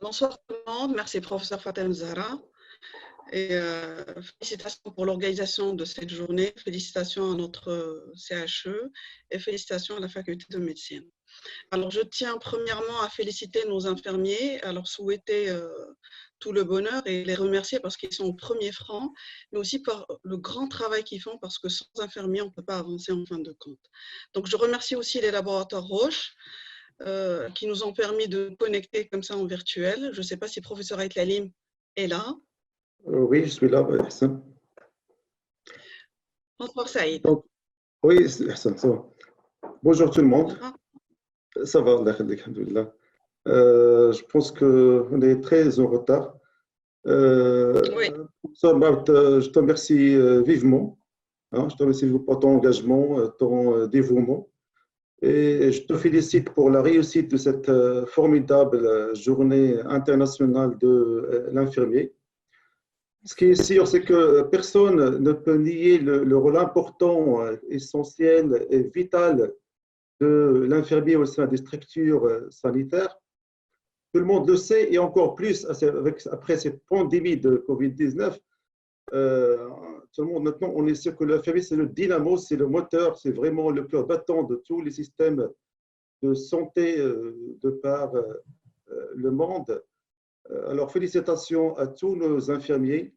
Bonsoir tout le monde, merci professeur Fatem Zahra et félicitations pour l'organisation de cette journée, félicitations à notre CHE et félicitations à la faculté de médecine. Alors je tiens premièrement à féliciter nos infirmiers, à leur souhaiter tout le bonheur et les remercier parce qu'ils sont au premier franc, mais aussi par le grand travail qu'ils font parce que sans infirmiers on ne peut pas avancer en fin de compte. Donc je remercie aussi les laboratoires Roche, qui nous ont permis de connecter comme ça en virtuel. Je ne sais pas si le professeur Aïtlalim est là. Oui, je suis là, Hassan. Bonsoir Saïd. Donc, oui, Hassan, ça va. Bonjour tout le monde. Ça va, alhamdoulilah. Je pense qu'on est très en retard. Oui. Je te remercie vivement. Je te remercie pour ton engagement, ton dévouement. Et je te félicite pour la réussite de cette formidable journée internationale de l'infirmier. Ce qui est sûr, c'est que personne ne peut nier le rôle important, essentiel et vital de l'infirmier au sein des structures sanitaires. Tout le monde le sait, et encore plus après cette pandémie de Covid-19. Tout le monde maintenant, on est sûr que l'infirmier, c'est le dynamo, c'est le moteur, c'est vraiment le cœur battant de tous les systèmes de santé de par le monde. Alors, félicitations à tous nos infirmiers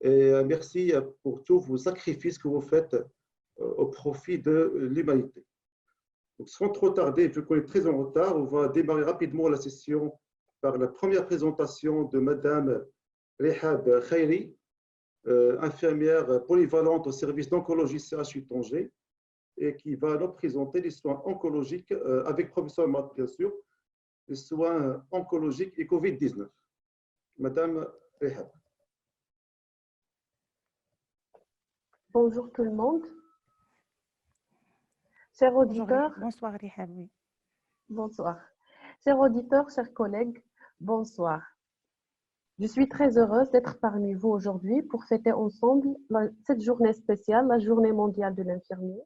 et merci pour tous vos sacrifices que vous faites au profit de l'humanité. Donc, sans trop tarder, vu qu'on est très en retard, on va démarrer rapidement la session par la première présentation de Madame Rehab Khairi, infirmière polyvalente au service d'oncologie CHU Tanger, et qui va nous présenter les soins oncologiques, avec professeur Matt, bien sûr, les soins oncologiques et Covid-19. Madame Rehab. Bonjour tout le monde. Chers auditeurs. Bonsoir Rehab, oui. Bonsoir. Chers auditeurs, chers collègues, bonsoir. Je suis très heureuse d'être parmi vous aujourd'hui pour fêter ensemble cette journée spéciale, la Journée mondiale de l'infirmier.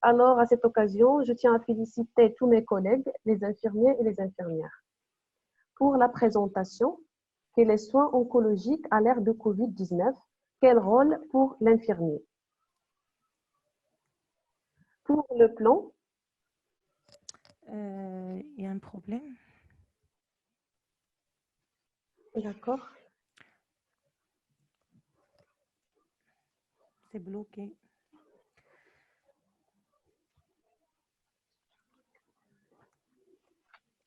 Alors, à cette occasion, je tiens à féliciter tous mes collègues, les infirmiers et les infirmières, pour la présentation qui est les soins oncologiques à l'ère de Covid-19. Quel rôle pour l'infirmier? Pour le plan, il y a un problème. D'accord. C'est bloqué.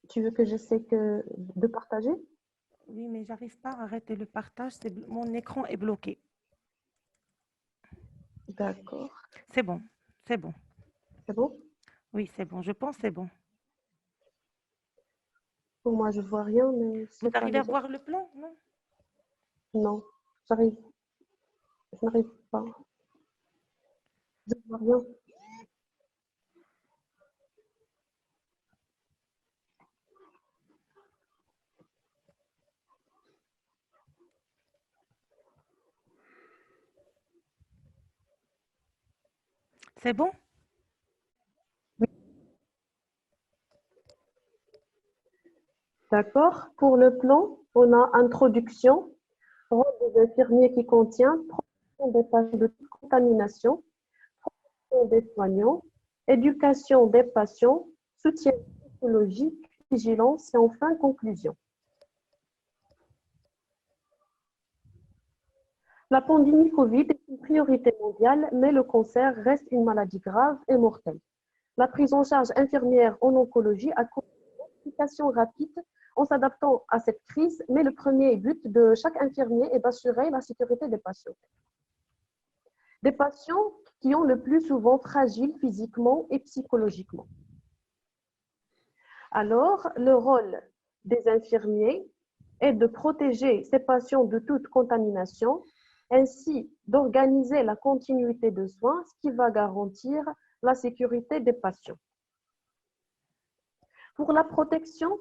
Tu veux que j'essaie de partager? Oui, mais j'arrive pas à arrêter le partage. Mon écran est bloqué. D'accord. C'est bon, c'est bon. C'est bon? Oui, c'est bon. Je pense que c'est bon. Pour moi, je vois rien, mais... Vous arrivez à voir le plan, non? Non, j'arrive. Je n'arrive pas. Je ne vois rien. C'est bon? Oui. D'accord. Pour le plan, on a introduction, rôle des infirmiers qui contient protection des patients de toute contamination, protection des soignants, éducation des patients, soutien psychologique, vigilance et enfin conclusion. La pandémie Covid est une priorité mondiale, mais le cancer reste une maladie grave et mortelle. La prise en charge infirmière en oncologie a connu une application rapide en s'adaptant à cette crise, mais le premier but de chaque infirmier est d'assurer la sécurité des patients. Des patients qui ont le plus souvent fragiles physiquement et psychologiquement. Alors, le rôle des infirmiers est de protéger ces patients de toute contamination, ainsi d'organiser la continuité de soins, ce qui va garantir la sécurité des patients. Pour la protection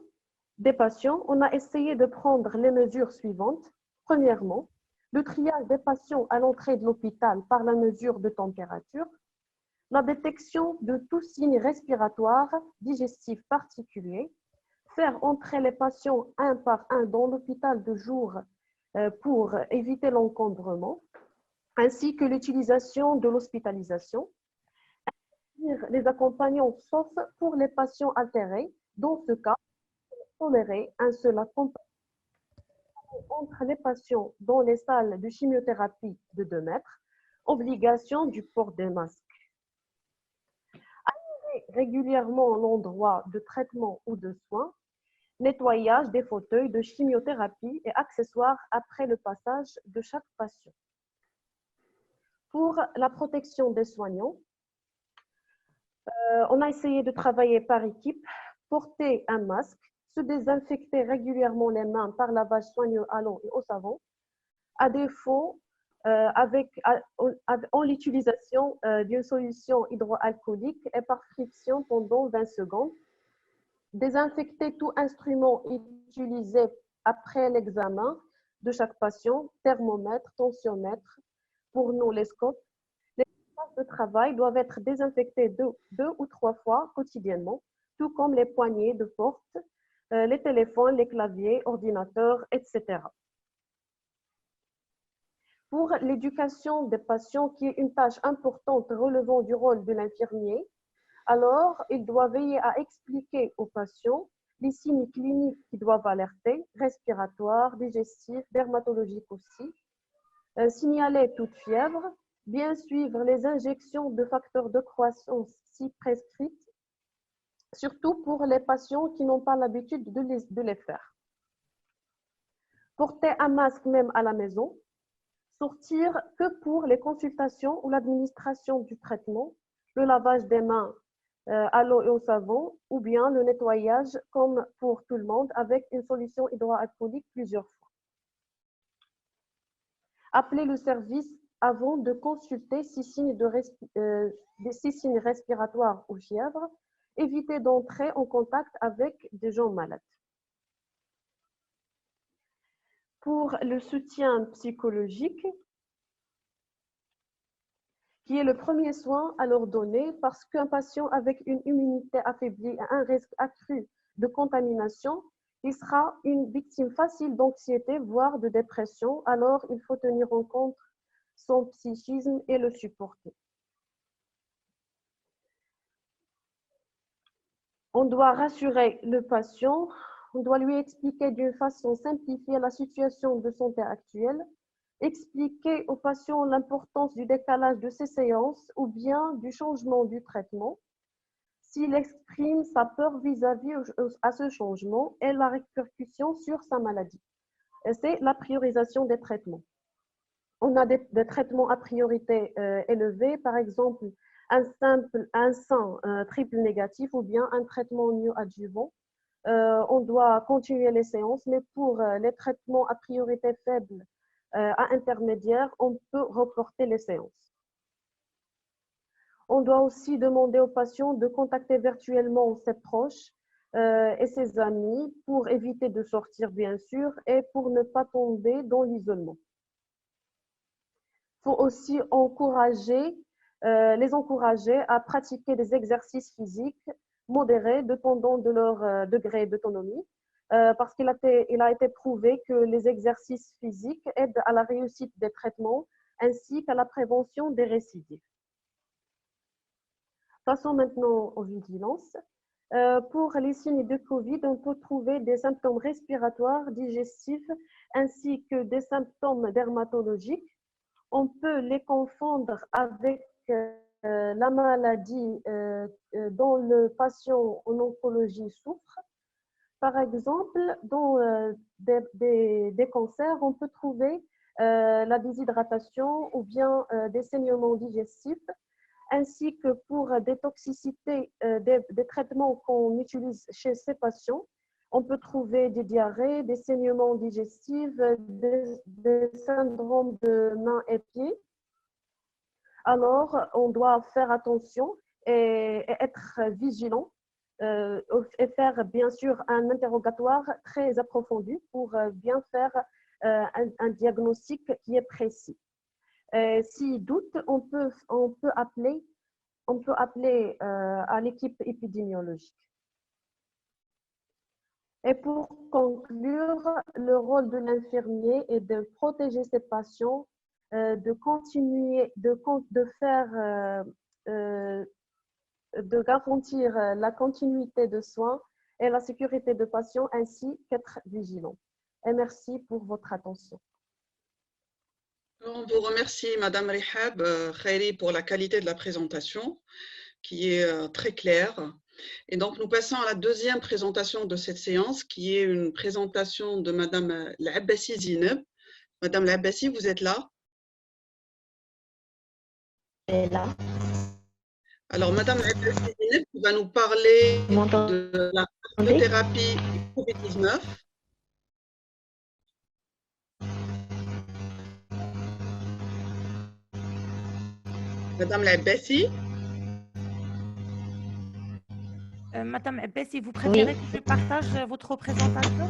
des patients, on a essayé de prendre les mesures suivantes. Premièrement, le triage des patients à l'entrée de l'hôpital par la mesure de température, la détection de tout signe respiratoire digestif particulier, faire entrer les patients un par un dans l'hôpital de jour pour éviter l'encombrement, ainsi que l'utilisation de l'hospitalisation, les accompagnants sauf pour les patients altérés. Dans ce cas, tolérer un seul accompagnement entre les patients dans les salles de chimiothérapie de 2 mètres, obligation du port des masques. Aérer régulièrement l'endroit de traitement ou de soins, nettoyage des fauteuils de chimiothérapie et accessoires après le passage de chaque patient. Pour la protection des soignants, on a essayé de travailler par équipe, porter un masque, se désinfecter régulièrement les mains par lavage soigneux à l'eau et au savon, à défaut en l'utilisation d'une solution hydroalcoolique et par friction pendant 20 secondes, désinfecter tout instrument utilisé après l'examen de chaque patient, thermomètre, tensiomètre, pour nous les scopes. Les espaces de travail doivent être désinfectés 2 ou 3 fois quotidiennement, tout comme les poignées de porte, les téléphones, les claviers, ordinateurs, etc. Pour l'éducation des patients, qui est une tâche importante relevant du rôle de l'infirmier, alors il doit veiller à expliquer aux patients les signes cliniques qui doivent alerter, respiratoires, digestifs, dermatologiques aussi, signaler toute fièvre, bien suivre les injections de facteurs de croissance si prescrites, surtout pour les patients qui n'ont pas l'habitude de les faire. Porter un masque même à la maison, sortir que pour les consultations ou l'administration du traitement, le lavage des mains à l'eau et au savon, ou bien le nettoyage comme pour tout le monde avec une solution hydroalcoolique plusieurs fois. Appeler le service avant de consulter si signes respiratoires ou fièvre. Éviter d'entrer en contact avec des gens malades. Pour le soutien psychologique, qui est le premier soin à leur donner parce qu'un patient avec une immunité affaiblie et un risque accru de contamination, il sera une victime facile d'anxiété, voire de dépression, alors il faut tenir en compte son psychisme et le supporter. On doit rassurer le patient, on doit lui expliquer d'une façon simplifiée la situation de santé actuelle, expliquer au patient l'importance du décalage de ses séances ou bien du changement du traitement, s'il exprime sa peur vis-à-vis à ce changement et la répercussion sur sa maladie. Et c'est la priorisation des traitements. On a des traitements à priorité élevée, par exemple, un sein triple négatif ou bien un traitement néoadjuvant. On doit continuer les séances, mais pour les traitements à priorité faible à intermédiaire, on peut reporter les séances. On doit aussi demander aux patients de contacter virtuellement ses proches et ses amis pour éviter de sortir, bien sûr, et pour ne pas tomber dans l'isolement. Il faut aussi les encourager à pratiquer des exercices physiques modérés dépendant de leur degré d'autonomie, parce qu'il a été prouvé que les exercices physiques aident à la réussite des traitements ainsi qu'à la prévention des récidives. Passons maintenant aux vigilances. Pour les signes de Covid, on peut trouver des symptômes respiratoires, digestifs, ainsi que des symptômes dermatologiques. On peut les confondre avec la maladie dont le patient en oncologie souffre. Par exemple, dans des cancers, on peut trouver la déshydratation ou bien des saignements digestifs, ainsi que pour des toxicités des traitements qu'on utilise chez ces patients. On peut trouver des diarrhées, des saignements digestifs, des syndromes de mains et pieds. Alors, on doit faire attention et être vigilant et faire bien sûr un interrogatoire très approfondi pour bien faire un diagnostic qui est précis. Si doute, on peut appeler à l'équipe épidémiologique. Et pour conclure, le rôle de l'infirmier est de protéger ses patients, de continuer, de faire, euh, de garantir la continuité de soins et la sécurité de patients, ainsi qu'être vigilant. Et merci pour votre attention. On vous remercie, Madame Rihab Khairi, pour la qualité de la présentation, qui est très claire. Et donc, nous passons à la deuxième présentation de cette séance, qui est une présentation de Madame L'abbassi Zineb. Madame L'abbassi, vous êtes là? Là. Alors, Madame L'abbassi Zineb va nous parler Vous m'entendez? de la radiothérapie COVID-19. Madame L'abbassi? Madame Abbassi, vous préférez Oui. que je partage votre présentation?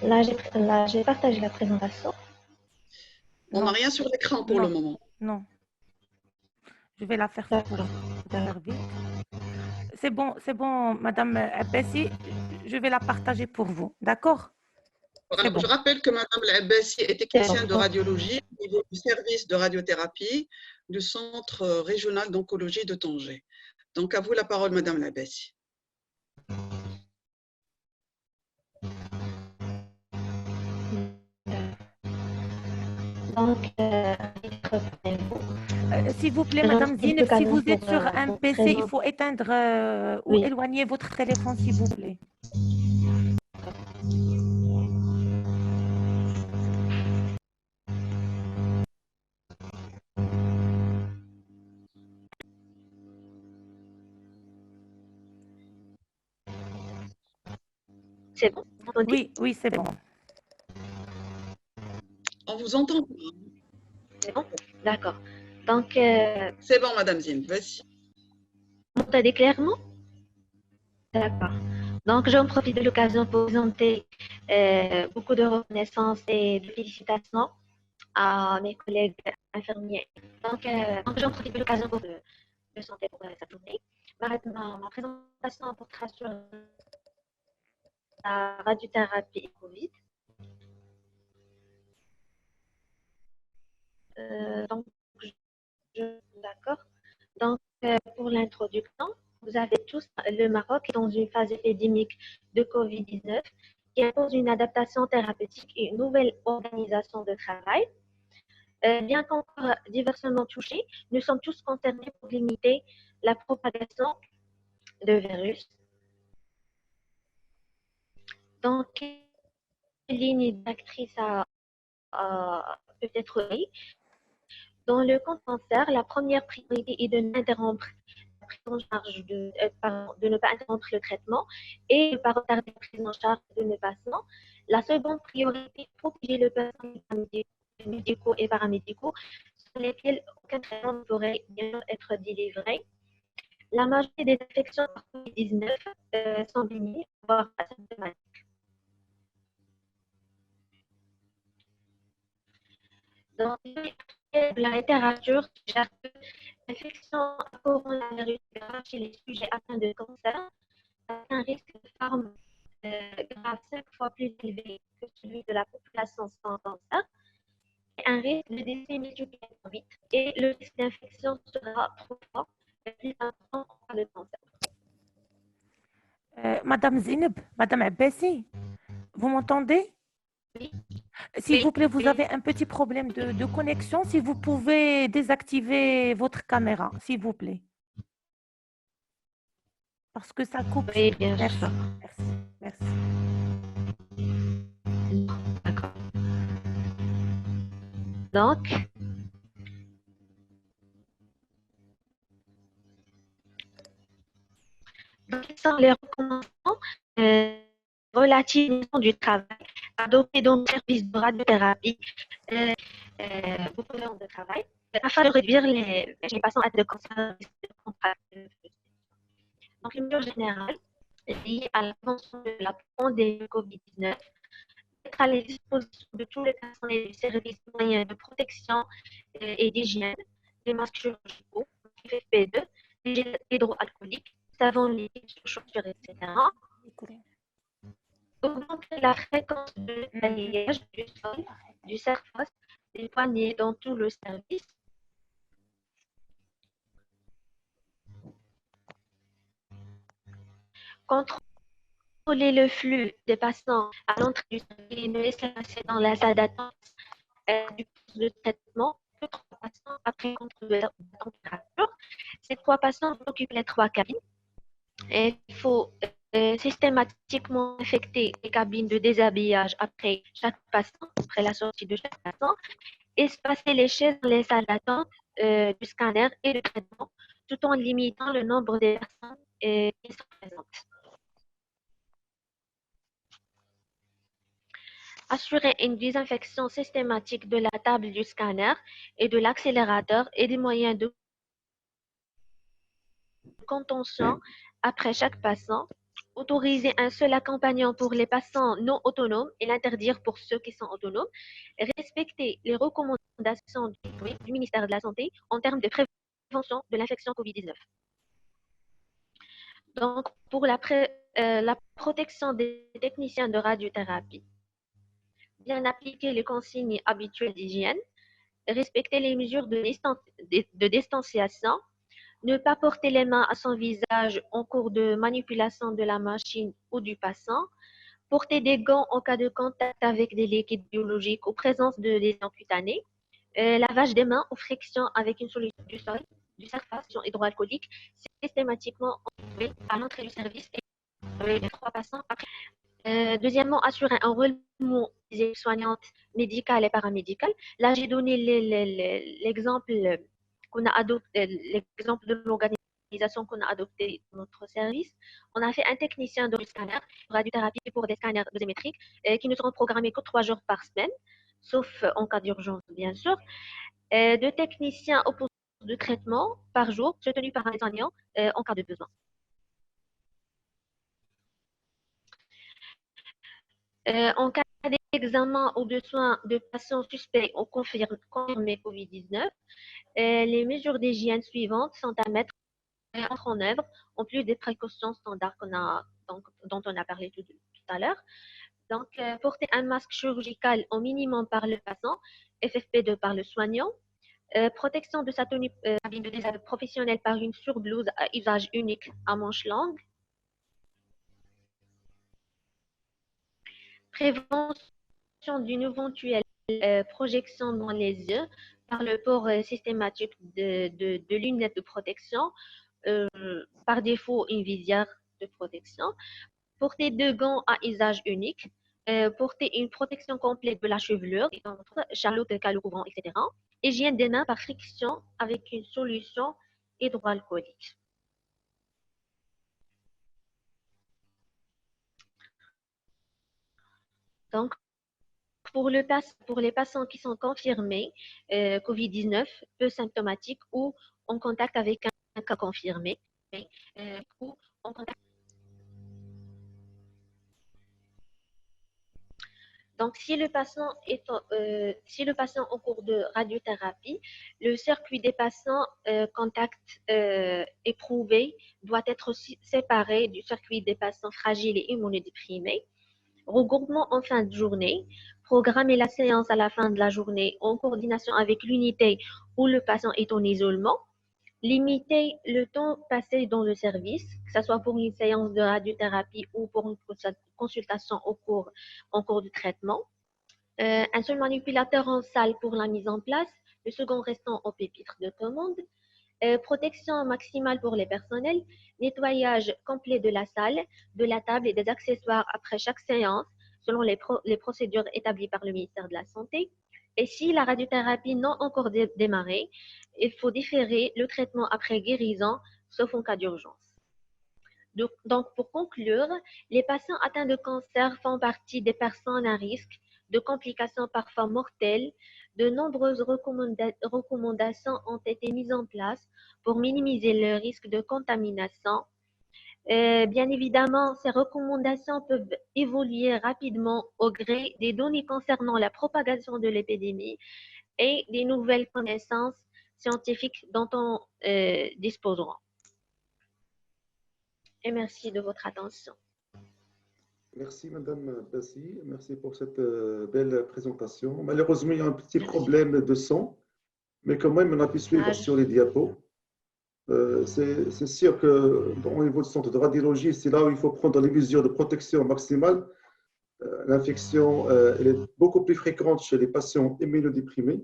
Là, j'ai partagé la présentation. On n'a Non. rien sur l'écran pour le moment. Non. Je vais la faire D'accord. vite. C'est bon, Madame Abbassi, je vais la partager pour vous. D'accord? Voilà, bon. Je rappelle que Madame L'abbassi est technicienne de bon. radiologie au niveau du service de radiothérapie du Centre régional d'oncologie de Tanger. Donc, à vous la parole, Madame L'abbassi. Donc, s'il vous plaît, Madame Zineb, si vous êtes sur un PC, il faut éteindre ou Oui. éloigner votre téléphone, s'il vous plaît. C'est bon? Vous m'entendez? Oui, c'est bon. On vous entend. C'est bon? D'accord. Donc, C'est bon, Madame Zineb, vas-y. vous m'entendez clairement? D'accord. Donc, j'en profite de l'occasion pour présenter beaucoup de reconnaissance et de félicitations à mes collègues infirmiers. Donc j'en profite de l'occasion pour me santé pour cette journée. Ma présentation portera sur la radiothérapie et Covid. Donc, d'accord. Donc, pour l'introduction, vous avez tous, le Maroc est dans une phase épidémique de Covid-19 qui impose une adaptation thérapeutique et une nouvelle organisation de travail. Bien qu'encore diversement touchés, nous sommes tous concernés pour limiter la propagation de virus. Donc, quelle ligne directrice peut être oui. Dans le compte cancer, la première priorité est de n'interrompre la prise en charge de ne pas interrompre le traitement et de ne pas retarder la prise en charge de nos patients. La seconde priorité est de protéger le patient médicaux et paramédicaux sur lesquels aucun traitement ne pourrait bien être délivré. La majorité des infections par COVID-19 sont bénignes, voire asymptomatiques. Dans la littérature, suggère que l'infection à coronavirus grave chez les sujets atteints de cancer a un risque de forme grave 5 fois plus élevé que celui de la population sans cancer, et un risque de décès multiplié et le risque d'infection sera 3 fois plus important en cas de cancer. Madame Zineb, Madame Abbassi, vous m'entendez? Oui. S'il vous plaît, vous avez un petit problème de connexion. Si vous pouvez désactiver votre caméra, s'il vous plaît. Parce que ça coupe. Oui, bien Merci. sûr. Merci. D'accord. Donc, quelles sont les recommandations relatives au temps du travail adoptées dans le service de radiothérapie beaucoup d'heures de travail afin de réduire les patients atteints de cancer. Donc, une mesure générale liée à la prévention de la pandémie de COVID-19, être à la disposition de tous les personnels du service moyens de protection et d'hygiène, les masques chirurgicaux, FFP2, gels hydroalcooliques, savon liquide sur chaussures, etc. Augmenter la fréquence de balayage du sol, du surface, des poignées dans tout le service. Contrôler le flux des passants à l'entrée du service et ne laisser passer dans la salle d'attente du poste de traitement que 3 patients après contrôle de la température. Ces 3 patients occupent les 3 cabines. Et il faut systématiquement affecter les cabines de déshabillage après chaque patient, après la sortie de chaque patient, espacer les chaises dans les salles d'attente du scanner et du traitement, tout en limitant le nombre de personnes qui sont présentes. Assurer une désinfection systématique de la table du scanner et de l'accélérateur et des moyens de contention après chaque patient. Autoriser un seul accompagnant pour les patients non autonomes et l'interdire pour ceux qui sont autonomes. Respecter les recommandations du ministère de la Santé en termes de prévention de l'infection COVID-19. Donc, pour la protection des techniciens de radiothérapie, bien appliquer les consignes habituelles d'hygiène, respecter les mesures de distanciation, ne pas porter les mains à son visage en cours de manipulation de la machine ou du patient, porter des gants en cas de contact avec des liquides biologiques ou présence de lésions cutanées, lavage des mains ou friction avec une solution du sol, du surface hydroalcoolique, systématiquement enlevé à l'entrée du service et les 3 patients après. Deuxièmement, assurer un roulement des soignantes médicales et paramédicales. Là, j'ai donné l'exemple qu'on a adopté, l'exemple de l'organisation qu'on a adopté dans notre service. On a fait un technicien de scanner, radiothérapie pour des scanners dosimétriques qui ne seront programmés que 3 jours par semaine, sauf en cas d'urgence, bien sûr. 2 techniciens au poste de traitement par jour, soutenus par un soignant en cas de besoin. En cas d'examen ou de soins de patients suspects ou confirmés COVID-19, les mesures d'hygiène suivantes sont à mettre en œuvre, en plus des précautions standards dont on a parlé tout à l'heure. Donc, porter un masque chirurgical au minimum par le patient, FFP2 par le soignant, protection de sa tenue de déshabillage professionnel par une surblouse à usage unique à manches longues, prévention d'une éventuelle projection dans les yeux par le port systématique de lunettes de protection, par défaut une visière de protection, porter 2 gants à usage unique, porter une protection complète de la chevelure, chalotte, calo couvrant, etc. Hygiène des mains par friction avec une solution hydroalcoolique. Donc, pour les patients qui sont confirmés COVID-19, peu symptomatiques ou en contact avec un cas confirmé, ou en contact. Donc, si le patient est en cours de radiothérapie, le circuit des patients contacts éprouvés doit être aussi séparé du circuit des patients fragiles et immunodéprimés. Regroupement en fin de journée, programmer la séance à la fin de la journée en coordination avec l'unité où le patient est en isolement. Limiter le temps passé dans le service, que ce soit pour une séance de radiothérapie ou pour une consultation en cours de traitement. Un seul manipulateur en salle pour la mise en place, le second restant au pupitre de commande. Protection maximale pour les personnels, nettoyage complet de la salle, de la table et des accessoires après chaque séance, selon les procédures établies par le ministère de la Santé. Et si la radiothérapie n'a encore démarré, il faut différer le traitement après guérison, sauf en cas d'urgence. Donc, pour conclure, les patients atteints de cancer font partie des personnes à risque de complications parfois mortelles. De nombreuses recommandations ont été mises en place pour minimiser le risque de contamination. Bien évidemment, ces recommandations peuvent évoluer rapidement au gré des données concernant la propagation de l'épidémie et des nouvelles connaissances scientifiques dont on disposera. et merci de votre attention. Merci, Madame Bassi. Merci pour cette belle présentation. Malheureusement, il y a un petit Merci. problème de son, mais quand même, on a pu suivre Ah, sur les diapos. C'est sûr que au niveau du centre de radiologie, c'est là où il faut prendre les mesures de protection maximale. L'infection, elle est beaucoup plus fréquente chez les patients immunodéprimés.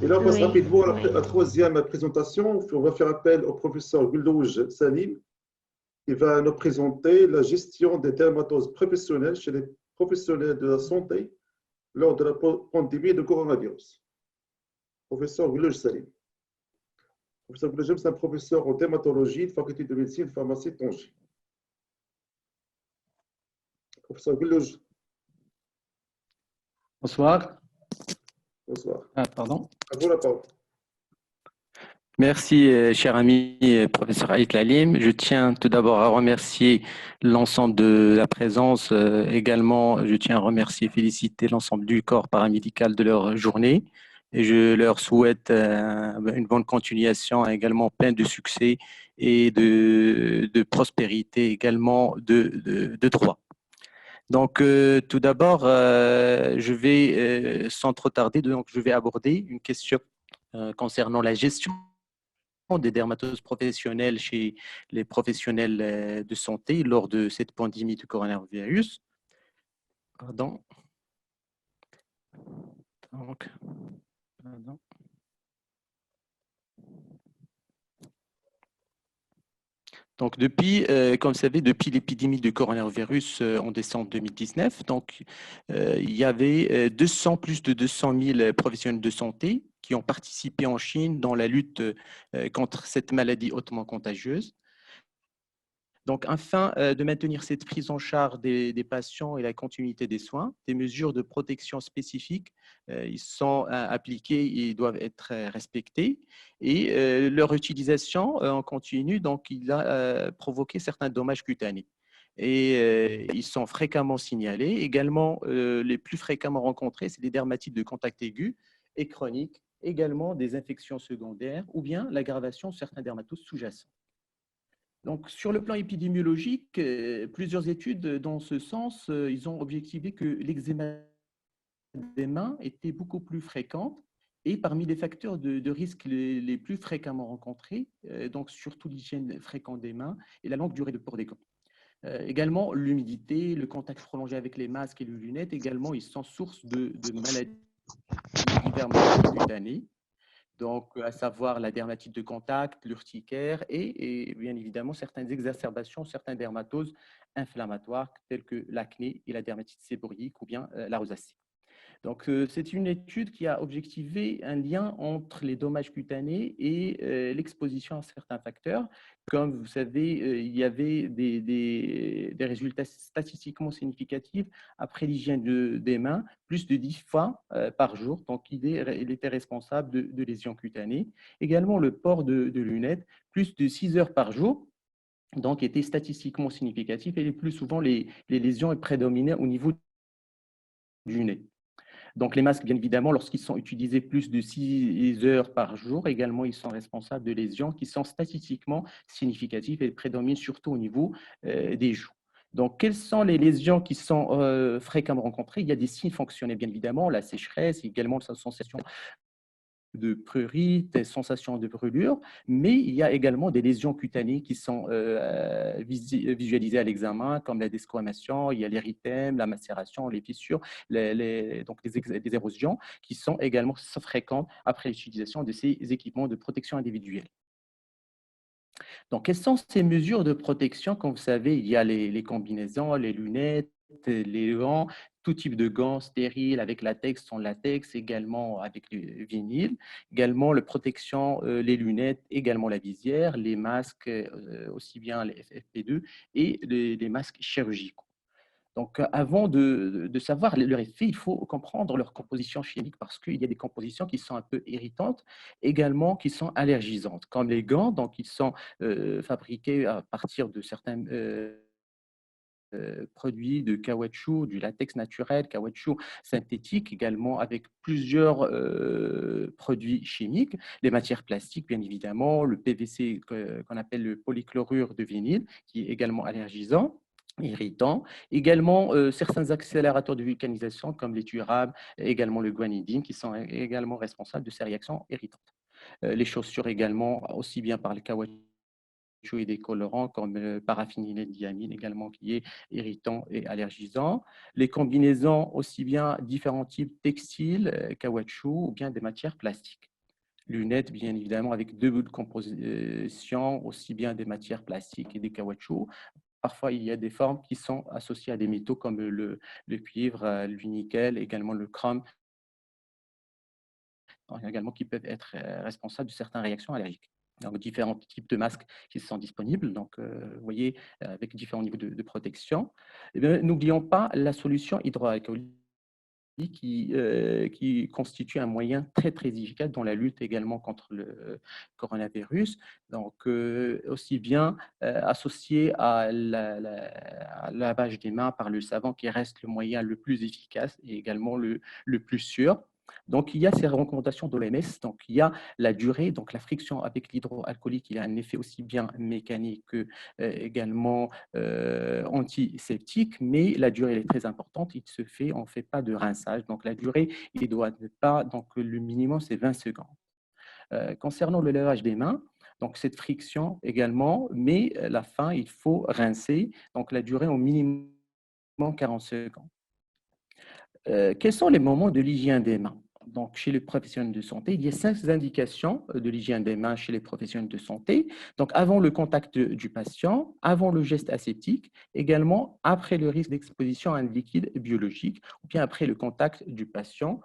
Et là, on passe Oui, rapidement à oui. la troisième présentation. On va faire appel au professeur Goulouj Salim, qui va nous présenter la gestion des dermatoses professionnelles chez les professionnels de la santé lors de la pandémie de coronavirus. Professeur Goulouj Salim. Professeur Goulouj, c'est un professeur en dermatologie, faculté de médecine, pharmacie, Tanger. Professeur Goulouj. Bonsoir. Bonsoir. Ah, pardon. À vous la parole. Merci, cher ami professeur Aït Lalim. Je tiens tout d'abord à remercier l'ensemble de la présence. Également, je tiens à remercier et féliciter l'ensemble du corps paramédical de leur journée. Et je leur souhaite une bonne continuation, également plein de succès et de prospérité, également de droit. Donc, tout d'abord, je vais, sans trop tarder, donc, je vais aborder une question concernant la gestion des dermatoses professionnelles chez les professionnels de santé lors de cette pandémie de coronavirus. Pardon. Donc, pardon. Donc, depuis, comme vous savez, depuis l'épidémie du coronavirus en décembre 2019, donc, il y avait plus de 200 000 professionnels de santé qui ont participé en Chine dans la lutte contre cette maladie hautement contagieuse. Donc, afin de maintenir cette prise en charge des patients et la continuité des soins, des mesures de protection spécifiques ils sont appliquées et doivent être respectées. Et leur utilisation en continu, donc, il a provoqué certains dommages cutanés. Et ils sont fréquemment signalés. Également, les plus fréquemment rencontrés, c'est les dermatites de contact aigu et chroniques, également des infections secondaires ou bien l'aggravation de certains dermatoses sous-jacents. Donc, sur le plan épidémiologique, plusieurs études dans ce sens, ils ont objectivé que l'eczéma des mains était beaucoup plus fréquente et parmi les facteurs de risque les plus fréquemment rencontrés, donc surtout l'hygiène fréquente des mains et la longue durée de port des gants. Également, l'humidité, le contact prolongé avec les masques et les lunettes, également, ils sont source de maladies, diverses maladies cutanées. Donc, à savoir la dermatite de contact, l'urticaire et bien évidemment certaines exacerbations, certaines dermatoses inflammatoires telles que l'acné et la dermatite séborrhéique ou bien la rosacée. Donc, c'est une étude qui a objectivé un lien entre les dommages cutanés et l'exposition à certains facteurs. Comme vous savez, il y avait des résultats statistiquement significatifs après l'hygiène des mains, plus de 10 fois par jour. Donc, il était responsable de lésions cutanées. Également, le port de lunettes, plus de 6 heures par jour. Donc, était statistiquement significatif et le plus souvent, les lésions prédominaient au niveau du nez. Donc, les masques, bien évidemment, lorsqu'ils sont utilisés plus de 6 heures par jour, également, ils sont responsables de lésions qui sont statistiquement significatives et prédominent surtout au niveau des joues. Donc, quelles sont les lésions qui sont fréquemment rencontrées? Il y a des signes fonctionnels, bien évidemment, la sécheresse, également la sensation de prurite, des sensations de brûlure, mais il y a également des lésions cutanées qui sont visualisées à l'examen, comme la desquamation, il y a l'érythème, la macération, les fissures, donc des érosions qui sont également fréquentes après l'utilisation de ces équipements de protection individuelle. Donc, quelles sont ces mesures de protection? Comme vous savez, il y a les combinaisons, les lunettes, les gants, tout type de gants stériles avec latex, sans latex, également avec le vinyle, également la protection, les lunettes, également la visière, les masques, aussi bien les FFP2 et les masques chirurgicaux. Donc, avant de savoir leur effet, il faut comprendre leur composition chimique parce qu'il y a des compositions qui sont un peu irritantes, également qui sont allergisantes, comme les gants. Donc, ils sont fabriqués à partir de certains produits de caoutchouc, du latex naturel, caoutchouc synthétique, également avec plusieurs produits chimiques, les matières plastiques, bien évidemment, le PVC qu'on appelle le polychlorure de vinyle, qui est également allergisant, irritant, également certains accélérateurs de vulcanisation comme les turables, également le guanidine, qui sont également responsables de ces réactions irritantes. Les chaussures également, aussi bien par le caoutchouc et des colorants comme le paraphényldiamine également qui est irritant et allergisant. Les combinaisons aussi bien différents types textiles, caoutchouc ou bien des matières plastiques. Lunettes, bien évidemment, avec deux bouts de composition, aussi bien des matières plastiques et des caoutchoucs. Parfois, il y a des formes qui sont associées à des métaux comme le cuivre, le nickel, également le chrome, également qui peuvent être responsables de certaines réactions allergiques. Donc, différents types de masques qui sont disponibles, donc vous voyez, avec différents niveaux de protection. N'oublions pas la solution hydroalcoolique qui constitue un moyen très, très efficace dans la lutte également contre le coronavirus. Donc, aussi bien associé à à lavage des mains par le savon qui reste le moyen le plus efficace et également le plus sûr. Donc, il y a ces recommandations de l'OMS. Donc, il y a la durée, donc la friction avec l'hydroalcoolique, il a un effet aussi bien mécanique que également antiseptique, mais la durée elle est très importante. Il se fait, on ne fait pas de rinçage. Donc, la durée, il doit pas, donc le minimum, c'est 20 secondes. Concernant le lavage des mains, donc cette friction également, mais à la fin, il faut rincer. Donc, la durée au minimum 40 secondes. Quels sont les moments de l'hygiène des mains? Donc, chez les professionnels de santé, il y a 5 indications de l'hygiène des mains chez les professionnels de santé. Donc, avant le contact du patient, avant le geste aseptique, également après le risque d'exposition à un liquide biologique, ou bien après le contact du patient,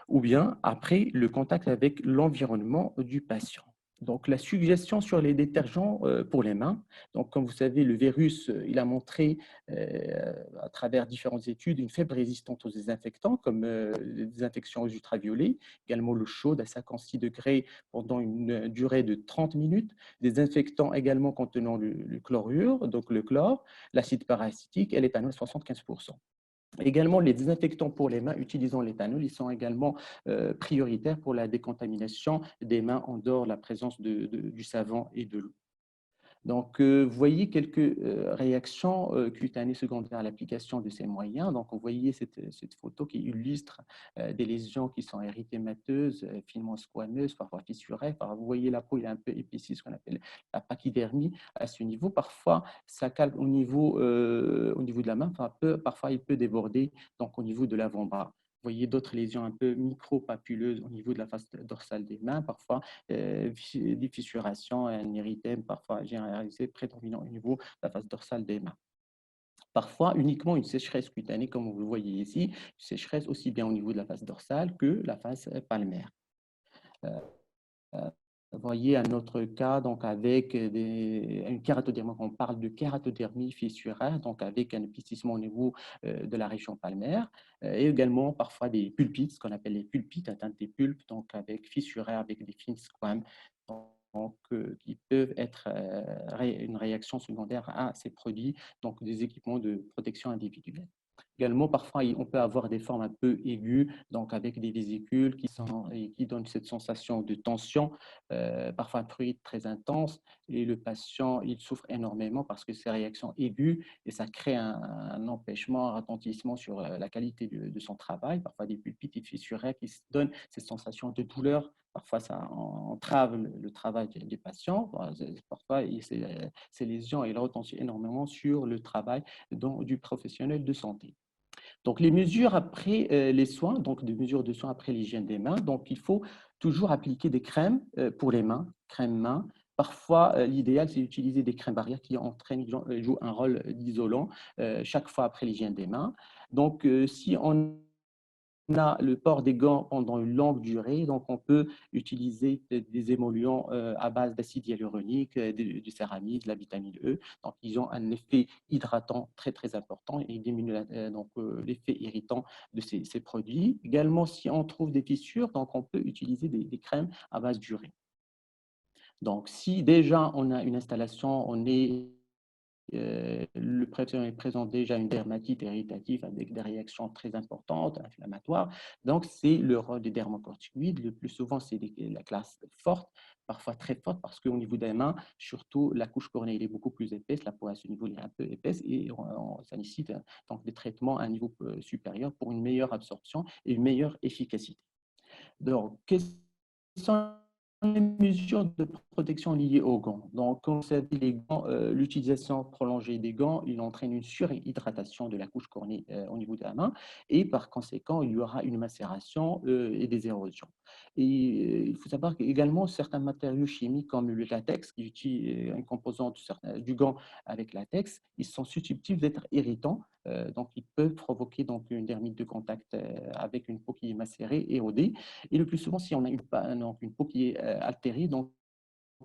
ou bien après le contact avec l'environnement du patient. Donc, la suggestion sur les détergents pour les mains. Donc, comme vous savez, le virus, il a montré à travers différentes études une faible résistance aux désinfectants, comme les désinfections aux ultraviolets, également l'eau chaude à 56 degrés pendant une durée de 30 minutes, des désinfectants également contenant le chlorure, donc le chlore, l'acide parasitique et l'éthanol 75%. Également, les désinfectants pour les mains utilisant l'éthanol, ils sont également prioritaires pour la décontamination des mains en dehors de la présence du savon et de l'eau. Donc, vous voyez quelques réactions cutanées secondaires à l'application de ces moyens. Donc, vous voyez cette photo qui illustre des lésions qui sont érythémateuses, finement squameuses, parfois fissurées. Vous voyez la peau est un peu épaissie, ce qu'on appelle la pachydermie à ce niveau. Parfois, ça calme au niveau de la main. Parfois, il peut déborder donc, au niveau de l'avant-bras. Vous voyez d'autres lésions un peu micro-papuleuses au niveau de la face dorsale des mains, parfois des fissurations, un érythème, parfois généralisé, prédominant au niveau de la face dorsale des mains. Parfois, uniquement une sécheresse cutanée, comme vous le voyez ici, une sécheresse aussi bien au niveau de la face dorsale que la face palmaire. Vous voyez un autre cas donc avec une kératodermie, on parle de kératodermie fissuraire, donc avec un épaississement au niveau de la région palmaire, et également parfois des pulpites, ce qu'on appelle les pulpites, atteinte des pulpes, donc avec fissuraire, avec des fines squames, donc, qui peuvent être une réaction secondaire à ces produits, donc des équipements de protection individuelle. Également, parfois, on peut avoir des formes un peu aiguës, donc avec des vésicules qui donnent cette sensation de tension, parfois un prurite très intense, et le patient, il souffre énormément parce que ces réactions aiguës, et ça crée un empêchement, un ralentissement sur la qualité de son travail, parfois des pulpites et fissuraires qui donnent cette sensation de douleur. Parfois, ça entrave le travail des patients. Parfois, ces lésions, elles retentissent énormément sur le travail du professionnel de santé. Donc, les mesures après les soins, donc des mesures de soins après l'hygiène des mains. Donc, il faut toujours appliquer des crèmes pour les mains, crème main. Parfois, l'idéal, c'est d'utiliser des crèmes barrières qui jouent un rôle d'isolant chaque fois après l'hygiène des mains. Donc, si on a le port des gants pendant une longue durée, donc on peut utiliser des émollients à base d'acide hyaluronique, du céramide, de la vitamine E. Donc, ils ont un effet hydratant très, très important et ils diminuent l'effet irritant de ces produits. Également, si on trouve des fissures, donc on peut utiliser des crèmes à base d'urée. Donc, si déjà on a une installation, on est le professionnel présente déjà une dermatite irritative avec des réactions très importantes, inflammatoires. Donc, c'est le rôle des dermocorticoïdes. Le plus souvent, c'est la classe forte, parfois très forte, parce qu'au niveau des mains, surtout, la couche cornéenne est beaucoup plus épaisse, la peau à ce niveau est un peu épaisse, et ça nécessite donc des traitements à un niveau supérieur pour une meilleure absorption et une meilleure efficacité. Donc, quelles sont les mesures de protection liées aux gants? Donc, comme ça dit, les gants, l'utilisation prolongée des gants, il entraîne une surhydratation de la couche cornée au niveau de la main, et par conséquent, il y aura une macération et des érosions. Et il faut savoir qu'également, certains matériaux chimiques comme le latex, qui utilise un composant du gant avec latex, ils sont susceptibles d'être irritants. Donc, ils peuvent provoquer donc, une dermite de contact avec une peau qui est macérée, érodée. Et le plus souvent, si on a une peau qui est altérée, donc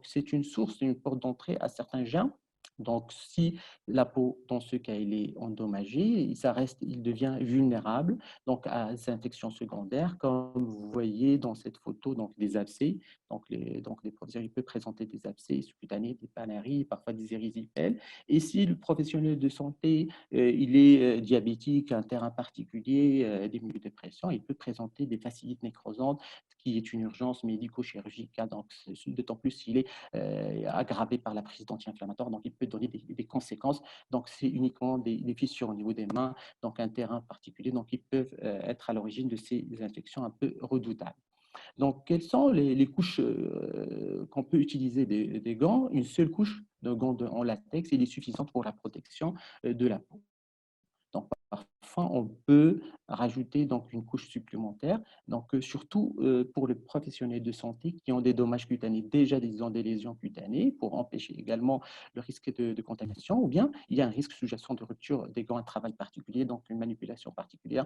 c'est une source, une porte d'entrée à certains germes. Donc, si la peau, dans ce cas, elle est endommagée, il devient vulnérable donc, à des infections secondaires, comme vous voyez dans cette photo, donc des abcès. Donc les professionnels peuvent présenter des abcès cutanés, des panaries, parfois des érysipèles. Et si le professionnel de santé, il est diabétique, un terrain particulier, des immunodépressions, il peut présenter des fasciites nécrosantes, qui est une urgence médico-chirurgicale. Donc, d'autant plus s'il est aggravé par la prise d'anti-inflammatoires, donc il peut donner des conséquences. Donc, c'est uniquement des fissures au niveau des mains, donc un terrain particulier, donc ils peuvent être à l'origine de ces infections un peu redoutables. Donc, quelles sont les couches qu'on peut utiliser des gants? Une seule couche de gants en latex, il est suffisante pour la protection de la peau. Donc, parfois, on peut rajouter donc, une couche supplémentaire, donc, surtout pour les professionnels de santé qui ont des dommages cutanés, déjà ont des lésions cutanées, pour empêcher également le risque de contamination, ou bien il y a un risque sous-jacent de rupture des gants à travail particulier, donc une manipulation particulière,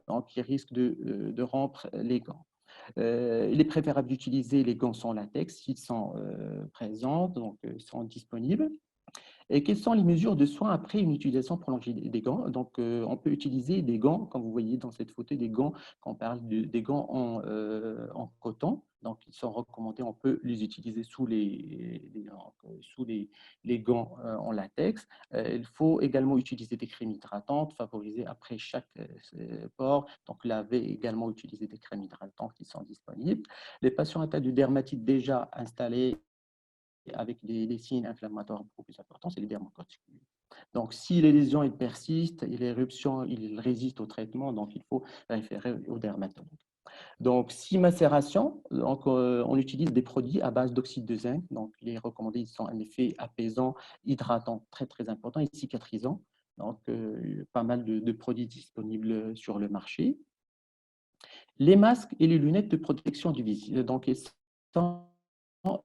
donc, qui risque de rompre les gants. Il est préférable d'utiliser les gants sans latex s'ils sont présents, donc sont disponibles. Et quelles sont les mesures de soins après une utilisation prolongée des gants? Donc, on peut utiliser des gants, comme vous voyez dans cette photo, des gants, quand on parle des gants en coton. Donc, ils sont recommandés, on peut les utiliser sous les gants en latex. Il faut également utiliser des crèmes hydratantes, favoriser après chaque port. Donc, laver également, utiliser des crèmes hydratantes qui sont disponibles. Les patients atteints de dermatite déjà installés avec des signes inflammatoires beaucoup plus importants, c'est les dermocorticoïdes. Donc, si les lésions elles persistent et l'éruption il résiste au traitement, donc il faut référer au dermatologue. Donc, si macération, donc, on utilise des produits à base d'oxyde de zinc. Donc, les recommandés, ils sont un effet apaisant, hydratant, très, très important et cicatrisant. Donc, pas mal de produits disponibles sur le marché. Les masques et les lunettes de protection du visage. Donc,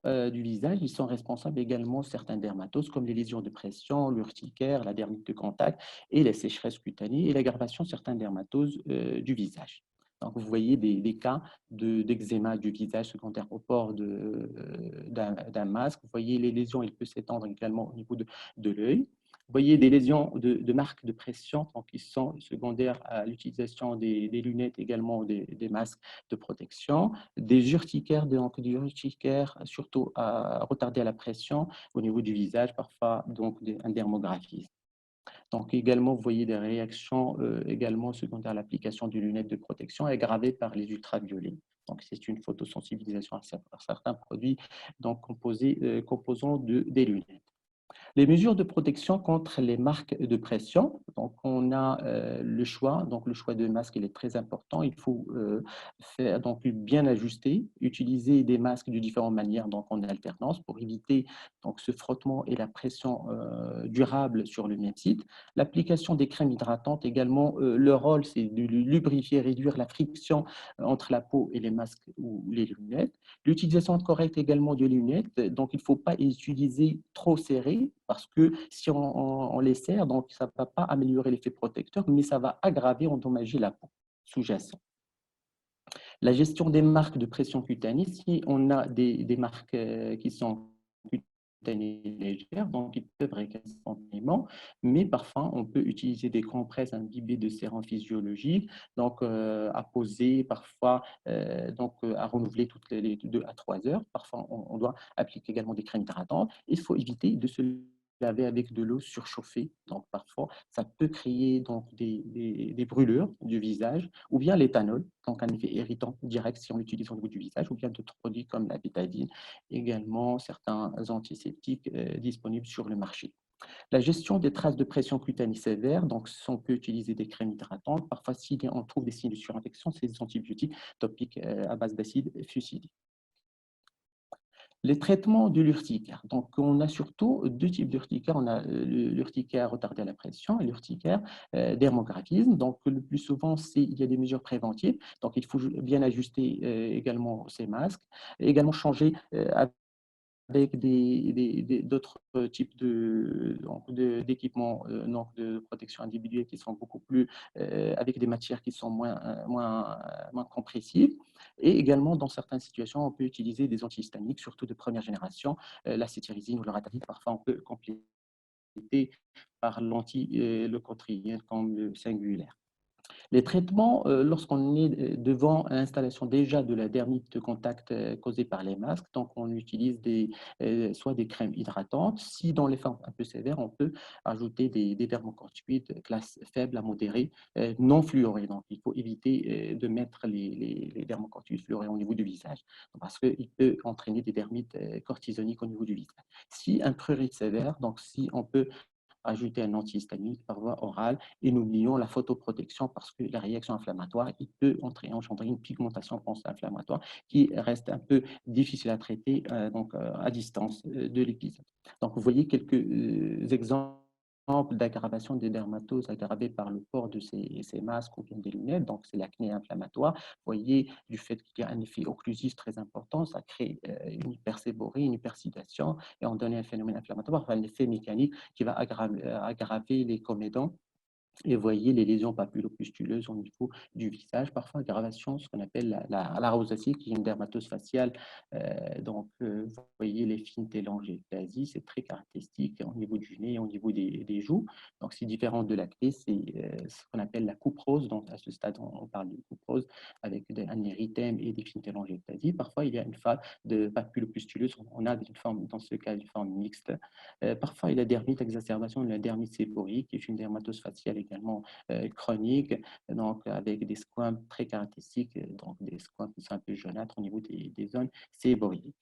du visage, ils sont responsables également certains dermatoses comme les lésions de pression, l'urticaire, la dermite de contact et les sécheresses cutanées et l'aggravation de certains dermatoses du visage. Donc, vous voyez des cas d'eczéma du visage secondaire au port d'un masque. Vous voyez les lésions, il peut s'étendre également au niveau de l'œil. Vous voyez des lésions de marques de pression donc, qui sont secondaires à l'utilisation des lunettes, également des masques de protection, des urticaires, surtout à retarder la pression au niveau du visage, parfois donc un dermographisme. Donc également, vous voyez des réactions également secondaires à l'application de lunettes de protection aggravées par les ultraviolets. Donc c'est une photosensibilisation à certains produits donc composants des lunettes. Les mesures de protection contre les marques de pression, donc on a le choix, donc le choix de masque il est très important, il faut faire donc bien ajuster, utiliser des masques de différentes manières donc en alternance pour éviter donc ce frottement et la pression durable sur le même site. L'application des crèmes hydratantes également, leur rôle c'est de lubrifier, réduire la friction entre la peau et les masques ou les lunettes. L'utilisation correcte également de lunettes, donc il ne faut pas les utiliser trop serrées parce que si on les serre, donc ça ne va pas améliorer l'effet protecteur, mais ça va aggraver, endommager la peau sous-jacente. La gestion des marques de pression cutanée, si on a des marques qui sont cutanées légères, donc ils peuvent récupérer spontanément, mais parfois on peut utiliser des compresses imbibées de sérum physiologique, donc à poser, parfois à renouveler toutes les 2 à 3 heures. Parfois on doit appliquer également des crèmes hydratantes. Il faut éviter de se laver avec de l'eau surchauffée. Donc, parfois, ça peut créer donc, des brûlures du visage, ou bien l'éthanol, donc un effet irritant direct si on l'utilise au niveau du visage, ou bien d'autres produits comme la bétadine, également certains antiseptiques disponibles sur le marché. La gestion des traces de pression cutanée sévère, donc on peut utiliser des crèmes hydratantes. Parfois, si on trouve des signes de surinfection, c'est des antibiotiques topiques à base d'acide fusidique. Les traitements de l'urticaire. Donc, on a surtout deux types d'urticaire. On a l'urticaire retardé à la pression et l'urticaire dermographisme. Donc, le plus souvent, il y a des mesures préventives. Donc, il faut bien ajuster également ces masques. Et également changer avec d'autres types d'équipements de protection individuelle qui sont beaucoup plus, avec des matières qui sont moins compressives. Et également, dans certaines situations, on peut utiliser des antihistamiques, surtout de première génération, la cétirizine ou le loratadine. Parfois, on peut compléter par l'anti-leucotrienne comme le singulaire. Les traitements, lorsqu'on est devant l'installation déjà de la dermite de contact causée par les masques, donc on utilise soit des crèmes hydratantes. Si dans les formes un peu sévères, on peut ajouter des dermocorticoïdes classe faible à modérée, non fluorés. Donc il faut éviter de mettre les dermocorticoïdes fluorés au niveau du visage, parce qu'il peut entraîner des dermites cortisoniques au niveau du visage. Si un prurite sévère, donc si on peut ajouter un antihistaminique par voie orale et n'oublions la photoprotection parce que la réaction inflammatoire, il peut engendrer une pigmentation post-inflammatoire qui reste un peu difficile à traiter à distance de l'épisode. Donc, vous voyez quelques exemples d'aggravation des dermatoses aggravées par le port de ces masques ou bien des lunettes. Donc, c'est l'acné inflammatoire. Vous voyez, du fait qu'il y a un effet occlusif très important, ça crée une hyperséborie, une hypersidation et on donne un phénomène inflammatoire, un effet mécanique qui va aggraver les comédons. Et vous voyez les lésions papulopustuleuses au niveau du visage, parfois aggravation, ce qu'on appelle la rosacée, qui est une dermatose faciale. Vous voyez les fines télangiectasies, c'est très caractéristique au niveau du nez et au niveau des joues. Donc, c'est différent de l'acné, c'est ce qu'on appelle la coupe rose. Donc, à ce stade, on parle de coupe rose avec un érythème et des fines télangiectasies. Parfois, il y a une phase de papulopustuleuse. On a une forme, dans ce cas, une forme mixte. Parfois, il y a dermite exacerbation de la dermite séborrhéique, qui est une dermatose faciale également chronique, donc avec des squames très caractéristiques, donc des squames qui sont un peu jaunâtres au niveau des zones séborrhéiques.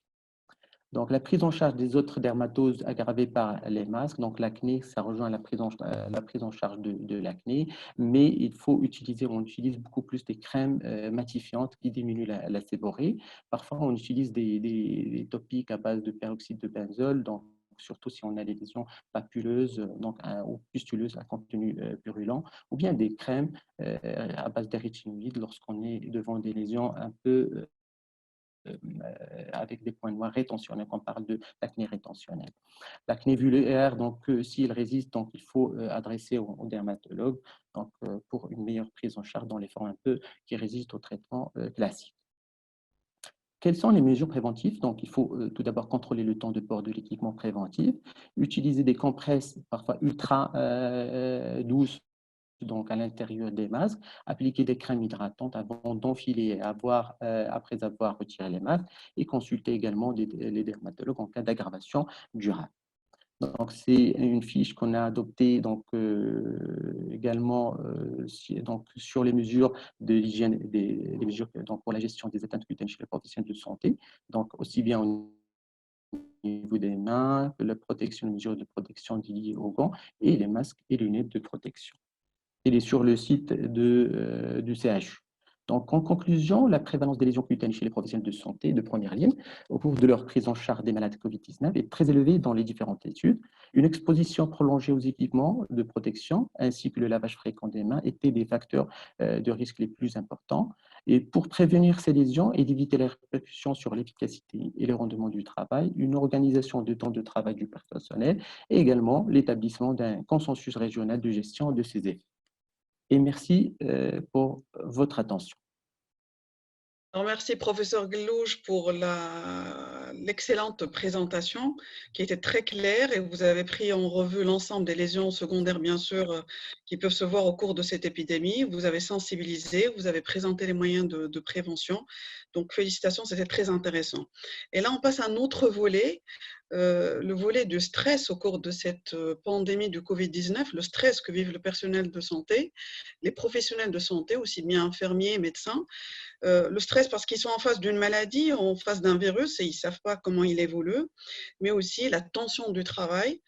Donc, la prise en charge des autres dermatoses aggravées par les masques, donc l'acné, ça rejoint la prise en charge de l'acné, mais on utilise beaucoup plus des crèmes matifiantes qui diminuent la séborrhée. Parfois, on utilise des topiques à base de peroxyde de benzol, donc surtout si on a des lésions papuleuses ou pustuleuses à contenu purulent, ou bien des crèmes à base d'érythinoïdes lorsqu'on est devant des lésions un peu avec des points noirs rétentionnels, on parle de l'acné rétentionnel. L'acné vulvaire, donc s'il résiste, donc il faut adresser au dermatologue pour une meilleure prise en charge dans les formes un peu qui résistent au traitement classique. Quelles sont les mesures préventives? Donc, il faut tout d'abord contrôler le temps de port de l'équipement préventif, utiliser des compresses parfois ultra douces donc à l'intérieur des masques, appliquer des crèmes hydratantes avant d'enfiler après avoir retiré les masques et consulter également les dermatologues en cas d'aggravation durable. Donc, c'est une fiche qu'on a adoptée également sur les mesures de l'hygiène, les mesures pour la gestion des atteintes cutanées chez les professionnels de santé, donc aussi bien au niveau des mains que les mesures de protection liées aux gants et les masques et lunettes de protection. Il est sur le site du CHU. Donc, en conclusion, la prévalence des lésions cutanées chez les professionnels de santé de première ligne au cours de leur prise en charge des malades COVID-19 est très élevée dans les différentes études. Une exposition prolongée aux équipements de protection ainsi que le lavage fréquent des mains étaient des facteurs de risque les plus importants. Et pour prévenir ces lésions et d'éviter les répercussions sur l'efficacité et le rendement du travail, une organisation de temps de travail du personnel et également l'établissement d'un consensus régional de gestion de ces effets. Et merci pour votre attention. Alors, merci, professeur Glouge, pour l'excellente présentation qui était très claire et vous avez pris en revue l'ensemble des lésions secondaires, bien sûr, qui peuvent se voir au cours de cette épidémie. Vous avez sensibilisé, vous avez présenté les moyens de prévention. Donc, félicitations, c'était très intéressant. Et là, on passe à un autre volet le volet du stress au cours de cette pandémie du Covid-19, le stress que vivent le personnel de santé, les professionnels de santé, aussi bien infirmiers, médecins, le stress parce qu'ils sont en face d'une maladie, en face d'un virus et ils ne savent pas comment il évolue, mais aussi la tension du travail,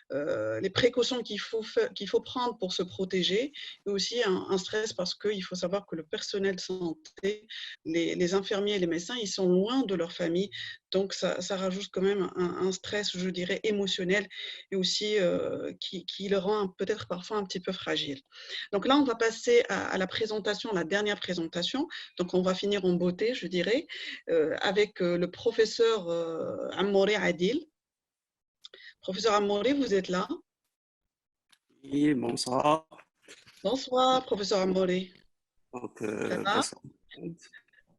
les précautions qu'il faut prendre pour se protéger, et aussi un stress parce qu'il faut savoir que le personnel de santé, les infirmiers et les médecins, ils sont loin de leur famille, donc ça rajoute quand même un stress, je dirais, émotionnel et aussi qui le rend peut-être parfois un petit peu fragile. Donc là, on va passer à la présentation, la dernière présentation, donc on va finir en beauté, je dirais, avec le professeur Ammouri Adil. Professeur Ammouri, vous êtes là? Oui, bonsoir. Bonsoir, professeur Ammouri. Donc, Ça va? bonsoir.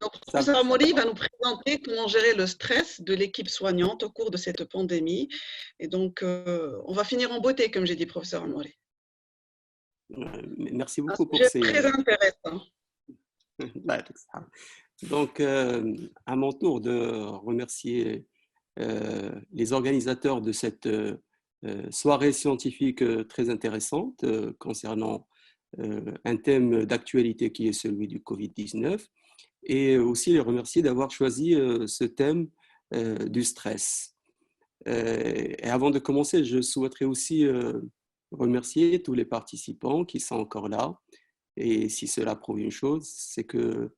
Donc, Ça professeur va. Ammouri va nous présenter comment gérer le stress de l'équipe soignante au cours de cette pandémie. Et donc, on va finir en beauté, comme j'ai dit, professeur Ammouri. Merci Un beaucoup pour sujet ces. très intéressant. Donc, à mon tour de remercier les organisateurs de cette soirée scientifique très intéressante concernant un thème d'actualité qui est celui du Covid-19 et aussi les remercier d'avoir choisi ce thème du stress. Et avant de commencer, je souhaiterais aussi remercier tous les participants qui sont encore là. Et si cela prouve une chose, c'est que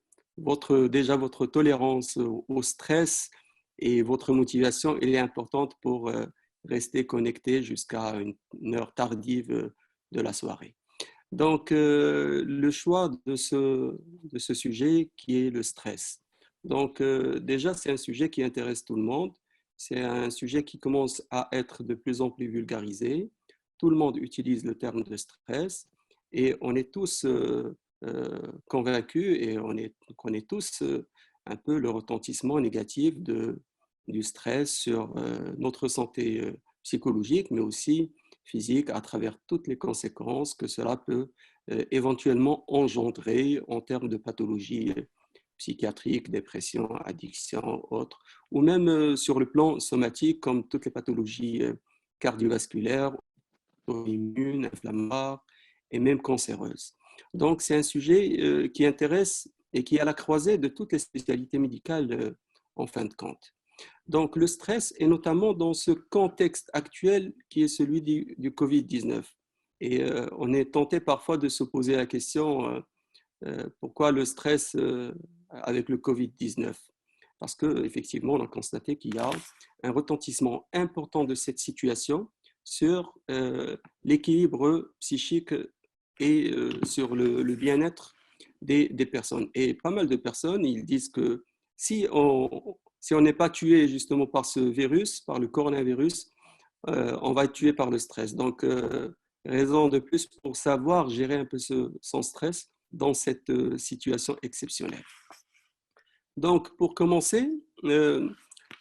déjà votre tolérance au stress et votre motivation, elle est importante pour rester connecté jusqu'à une heure tardive de la soirée. Donc, le choix de ce sujet qui est le stress. Donc, déjà, c'est un sujet qui intéresse tout le monde. C'est un sujet qui commence à être de plus en plus vulgarisé. Tout le monde utilise le terme de stress et on est tous convaincus et on connaît tous un peu le retentissement négatif du stress sur notre santé psychologique, mais aussi physique à travers toutes les conséquences que cela peut éventuellement engendrer en termes de pathologies psychiatriques, dépression, addiction, autres, ou même sur le plan somatique, comme toutes les pathologies cardiovasculaires, auto-immunes, inflammatoires et même cancéreuses. Donc, c'est un sujet qui intéresse et qui est à la croisée de toutes les spécialités médicales en fin de compte. Donc, le stress est notamment dans ce contexte actuel qui est celui du Covid-19. Et on est tenté parfois de se poser la question pourquoi le stress avec le Covid-19? Parce qu'effectivement, on a constaté qu'il y a un retentissement important de cette situation sur l'équilibre psychique et sur le bien-être des personnes. Et pas mal de personnes, ils disent que si on n'est pas tué justement par ce virus, par le coronavirus, on va être tué par le stress. Donc, raison de plus pour savoir gérer un peu son stress dans cette situation exceptionnelle. Donc, pour commencer,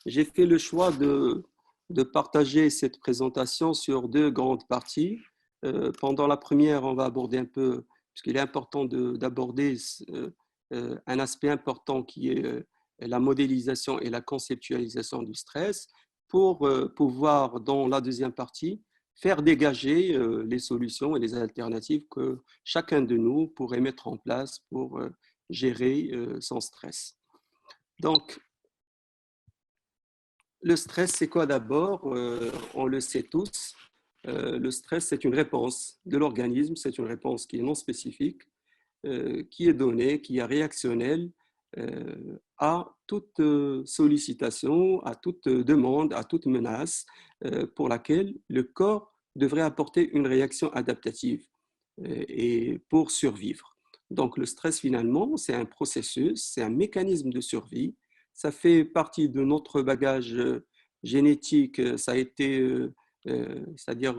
j'ai fait le choix de partager cette présentation sur deux grandes parties. Pendant la première, on va aborder un peu, puisqu'il est important d'aborder un aspect important qui est la modélisation et la conceptualisation du stress, pour pouvoir, dans la deuxième partie, faire dégager les solutions et les alternatives que chacun de nous pourrait mettre en place pour gérer son stress. Donc, le stress, c'est quoi d'abord? On le sait tous. Le stress, c'est une réponse de l'organisme, c'est une réponse qui est non spécifique, qui est donnée, qui est réactionnelle à toute sollicitation, à toute demande, à toute menace pour laquelle le corps devrait apporter une réaction adaptative et pour survivre. Donc le stress finalement, c'est un processus, c'est un mécanisme de survie. Ça fait partie de notre bagage génétique, ça a été, c'est-à-dire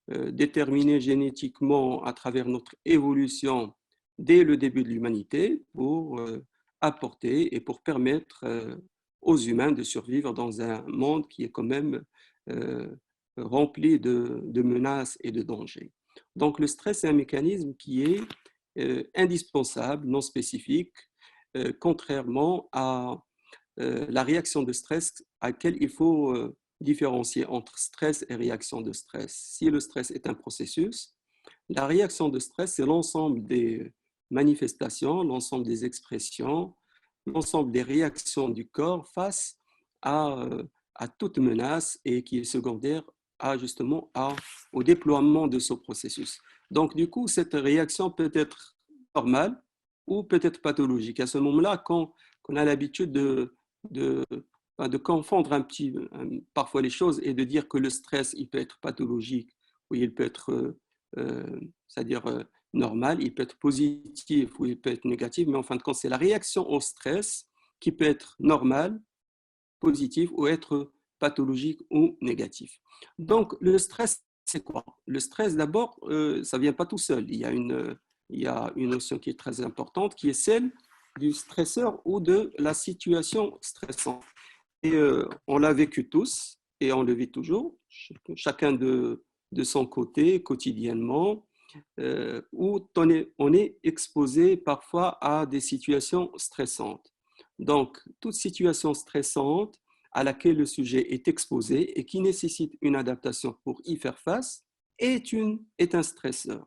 déterminé génétiquement à travers notre évolution dès le début de l'humanité pour apporter et pour permettre aux humains de survivre dans un monde qui est quand même rempli de menaces et de dangers. Donc le stress est un mécanisme qui est indispensable, non spécifique, contrairement à la réaction de stress à laquelle il faut différencier entre stress et réaction de stress. Si le stress est un processus, la réaction de stress, c'est l'ensemble des manifestations, l'ensemble des expressions, l'ensemble des réactions du corps face à toute menace et qui est secondaire justement au déploiement de ce processus. Donc, du coup, cette réaction peut être normale ou peut être pathologique. À ce moment-là, quand on a l'habitude de confondre parfois les choses et de dire que le stress, il peut être pathologique ou il peut être, c'est-à-dire normal, il peut être positif ou il peut être négatif, mais en fin de compte, c'est la réaction au stress qui peut être normale, positive ou être pathologique ou négatif. Donc, le stress, c'est quoi? Le stress, d'abord, ça ne vient pas tout seul. Il y a une notion qui est très importante, qui est celle du stresseur ou de la situation stressante. Et on l'a vécu tous et on le vit toujours, chacun de son côté, quotidiennement, où on est exposé parfois à des situations stressantes. Donc, toute situation stressante à laquelle le sujet est exposé et qui nécessite une adaptation pour y faire face est un stresseur.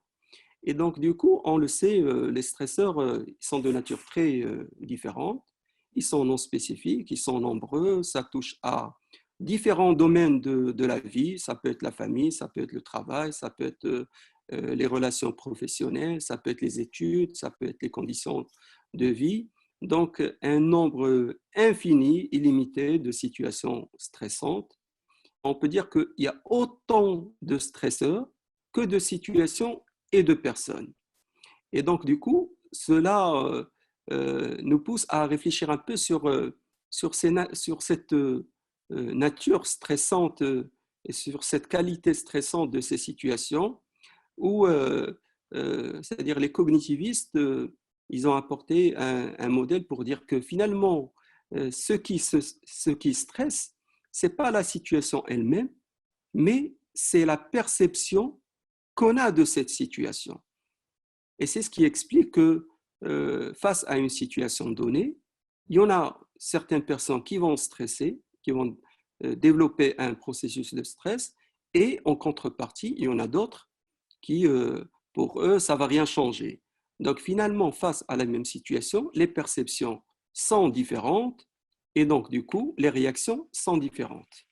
Et donc, du coup, on le sait, les stresseurs sont de nature très différente. Ils sont non spécifiques, ils sont nombreux, ça touche à différents domaines de la vie. Ça peut être la famille, ça peut être le travail, ça peut être les relations professionnelles, ça peut être les études, ça peut être les conditions de vie. Donc, un nombre infini, illimité de situations stressantes. On peut dire qu'il y a autant de stresseurs que de situations et de personnes. Et donc, du coup, cela nous pousse à réfléchir un peu sur cette nature stressante et sur cette qualité stressante de ces situations où, c'est-à-dire les cognitivistes, ils ont apporté un modèle pour dire que finalement, ce qui stresse, ce n'est pas la situation elle-même, mais c'est la perception qu'on a de cette situation. Et c'est ce qui explique que face à une situation donnée, il y en a certaines personnes qui vont stresser, qui vont développer un processus de stress, et en contrepartie, il y en a d'autres qui, pour eux, ça ne va rien changer. Donc finalement, face à la même situation, les perceptions sont différentes et donc du coup, les réactions sont différentes.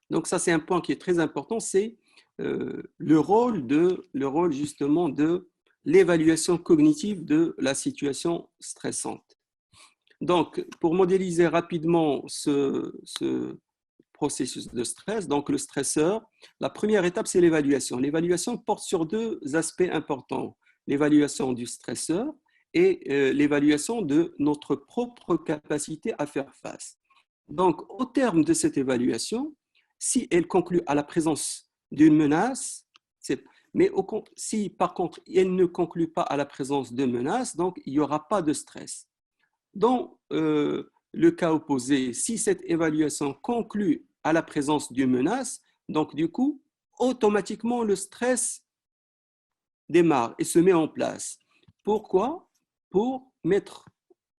Donc ça, c'est un point qui est très important, c'est le rôle justement de l'évaluation cognitive de la situation stressante. Donc, pour modéliser rapidement ce processus de stress, donc le stresseur, la première étape, c'est l'évaluation. L'évaluation porte sur deux aspects importants. L'évaluation du stresseur et l'évaluation de notre propre capacité à faire face. Donc, au terme de cette évaluation, si elle conclut à la présence d'une menace, mais si par contre elle ne conclut pas à la présence de menace, donc il n'y aura pas de stress. Dans le cas opposé, si cette évaluation conclut à la présence d'une menace, donc du coup, automatiquement le stress démarre et se met en place. Pourquoi? Pour mettre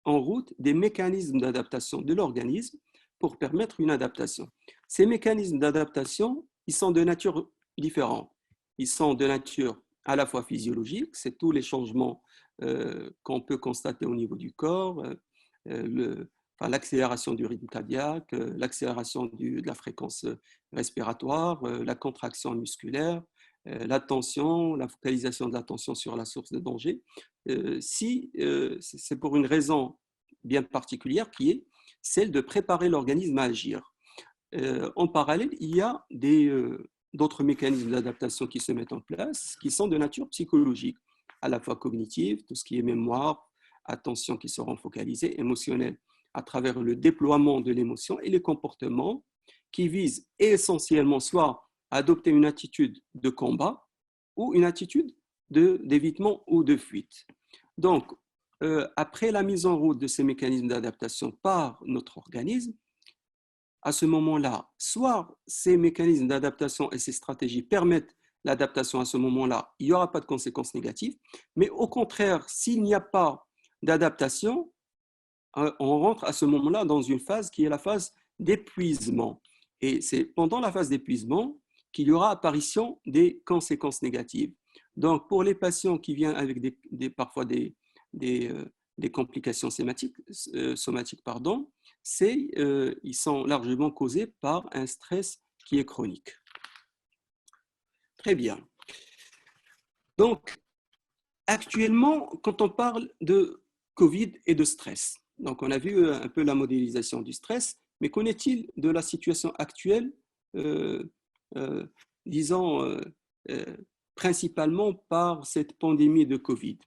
en route des mécanismes d'adaptation de l'organisme pour permettre une adaptation. Ces mécanismes d'adaptation, ils sont de nature différente. Ils sont de nature à la fois physiologique, c'est tous les changements qu'on peut constater au niveau du corps, l'accélération du rythme cardiaque, l'accélération de la fréquence respiratoire, la contraction musculaire, l'attention, la focalisation de l'attention sur la source de danger, c'est pour une raison bien particulière qui est celle de préparer l'organisme à agir. En parallèle, il y a d'autres mécanismes d'adaptation qui se mettent en place, qui sont de nature psychologique, à la fois cognitive, tout ce qui est mémoire, attention qui seront focalisées, émotionnelle, à travers le déploiement de l'émotion et les comportements qui visent essentiellement soit à adopter une attitude de combat ou une attitude d'évitement ou de fuite. Donc, après la mise en route de ces mécanismes d'adaptation par notre organisme, à ce moment-là, soit ces mécanismes d'adaptation et ces stratégies permettent l'adaptation à ce moment-là, il n'y aura pas de conséquences négatives, mais au contraire, s'il n'y a pas d'adaptation, on rentre à ce moment-là dans une phase qui est la phase d'épuisement. Et c'est pendant la phase d'épuisement qu'il y aura apparition des conséquences négatives. Donc, pour les patients qui viennent avec parfois des complications somatiques, ils sont largement causés par un stress qui est chronique. Très bien. Donc, actuellement, quand on parle de Covid et de stress, donc on a vu un peu la modélisation du stress, mais qu'en est-il de la situation actuelle, principalement par cette pandémie de Covid?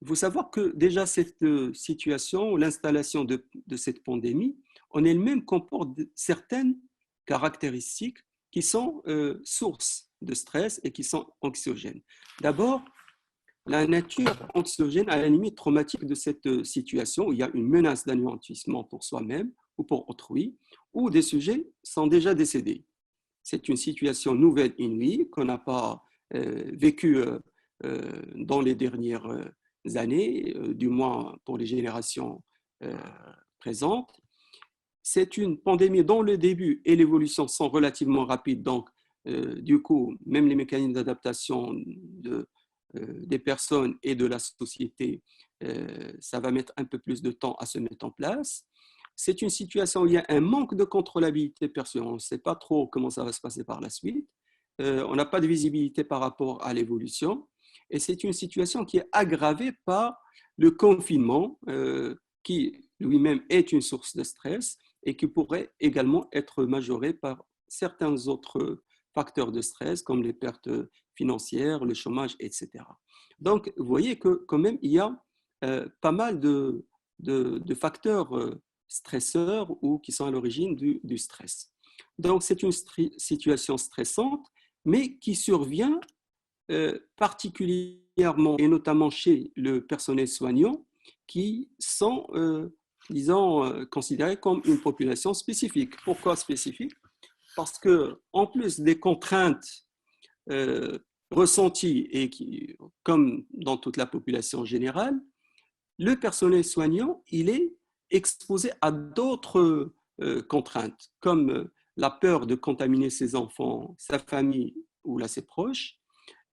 Il faut savoir que déjà cette situation, l'installation de cette pandémie, en elle-même comporte certaines caractéristiques qui sont sources de stress et qui sont anxiogènes. D'abord, la nature anxiogène à la limite traumatique de cette situation où il y a une menace d'anéantissement pour soi-même ou pour autrui, où des sujets sont déjà décédés. C'est une situation nouvelle inouïe qu'on n'a pas vécue dans les dernières années, du moins pour les générations présentes. C'est une pandémie dont le début et l'évolution sont relativement rapides, donc du coup, même les mécanismes d'adaptation des personnes et de la société, ça va mettre un peu plus de temps à se mettre en place. C'est une situation où il y a un manque de contrôlabilité perçue. On ne sait pas trop comment ça va se passer par la suite. On n'a pas de visibilité par rapport à l'évolution. Et c'est une situation qui est aggravée par le confinement, qui lui-même est une source de stress et qui pourrait également être majoré par certains autres facteurs de stress, comme les pertes financières, le chômage, etc. Donc, vous voyez que quand même, il y a pas mal de facteurs stresseurs ou qui sont à l'origine du stress. Donc, c'est une situation stressante, mais qui survient particulièrement et notamment chez le personnel soignant qui sont, considérés comme une population spécifique. Pourquoi spécifique? Parce qu'en plus des contraintes ressenties, et comme dans toute la population générale, le personnel soignant, il est exposé à d'autres contraintes, comme la peur de contaminer ses enfants, sa famille ou là, ses proches,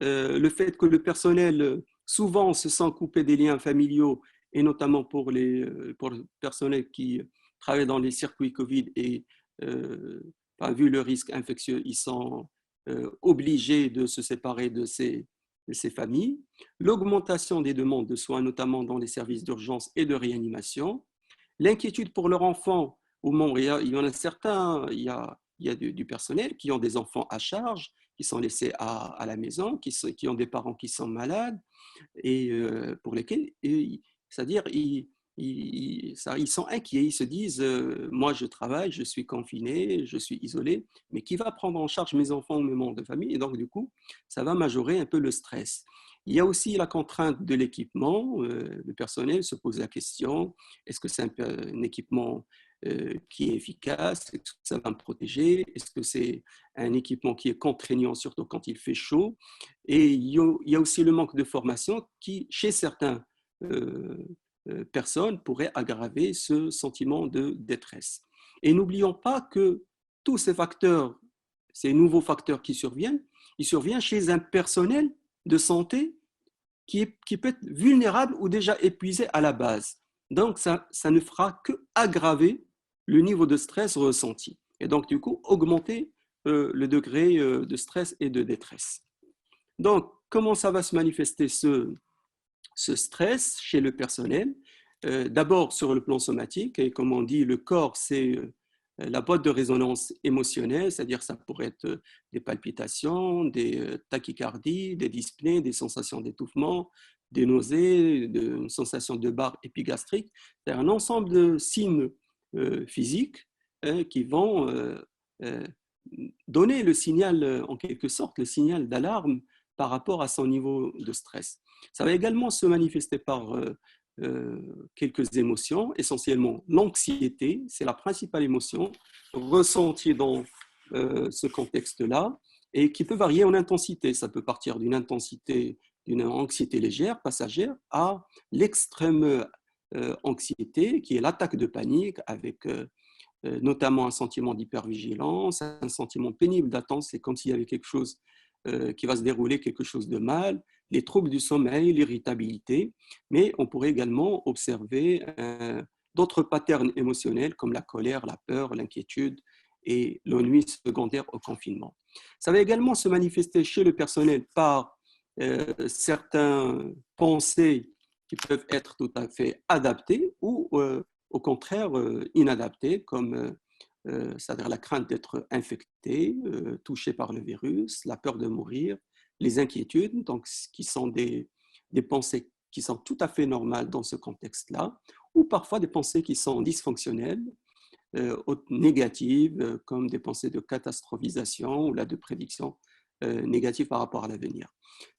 le fait que le personnel souvent se sent coupé des liens familiaux, et notamment pour le personnel qui travaille dans les circuits Covid et vu le risque infectieux, ils sont obligés de se séparer de ces familles. L'augmentation des demandes de soins, notamment dans les services d'urgence et de réanimation. L'inquiétude pour leur enfant, au moment où il y en a certains, il y a du personnel qui ont des enfants à charge, qui sont laissés à la maison, qui ont des parents qui sont malades, et pour lesquels, c'est-à-dire, ils sont inquiets, ils se disent moi je travaille, je suis confiné, je suis isolé, mais qui va prendre en charge mes enfants ou mes membres de famille? Et donc du coup, ça va majorer un peu le stress. Il y a aussi la contrainte de l'équipement. Le personnel se pose la question, est-ce que c'est un équipement qui est efficace? Est-ce que ça va me protéger? Est-ce que c'est un équipement qui est contraignant, surtout quand il fait chaud? Et il y a aussi le manque de formation qui, chez certains personnes, pourrait aggraver ce sentiment de détresse. Et n'oublions pas que tous ces facteurs, ces nouveaux facteurs qui surviennent, ils surviennent chez un personnel de santé qui peut être vulnérable ou déjà épuisé à la base. Donc, ça ne fera qu'aggraver le niveau de stress ressenti. Et donc, du coup, augmenter le degré de stress et de détresse. Donc, comment ça va se manifester ce stress chez le personnel? D'abord, sur le plan somatique, et comme on dit, le corps, c'est la boîte de résonance émotionnelle, c'est-à-dire ça pourrait être des palpitations, des tachycardies, des dyspnées, des sensations d'étouffement, des nausées, une sensation de barre épigastrique. C'est un ensemble de signes physiques qui vont donner le signal, en quelque sorte, le signal d'alarme par rapport à son niveau de stress. Ça va également se manifester par quelques émotions, essentiellement l'anxiété, c'est la principale émotion ressentie dans ce contexte-là et qui peut varier en intensité. Ça peut partir d'une intensité, d'une anxiété légère, passagère, à l'extrême anxiété qui est l'attaque de panique avec notamment un sentiment d'hypervigilance, un sentiment pénible d'attente, c'est comme s'il y avait quelque chose qui va se dérouler, quelque chose de mal, les troubles du sommeil, l'irritabilité, mais on pourrait également observer d'autres patterns émotionnels comme la colère, la peur, l'inquiétude et l'ennui secondaire au confinement. Ça va également se manifester chez le personnel par certaines pensées qui peuvent être tout à fait adaptées ou au contraire inadaptées, comme c'est-à-dire la crainte d'être infecté, touché par le virus, la peur de mourir, les inquiétudes, donc, qui sont des pensées qui sont tout à fait normales dans ce contexte-là, ou parfois des pensées qui sont dysfonctionnelles, négatives, comme des pensées de catastrophisation ou là, de prédiction négative par rapport à l'avenir.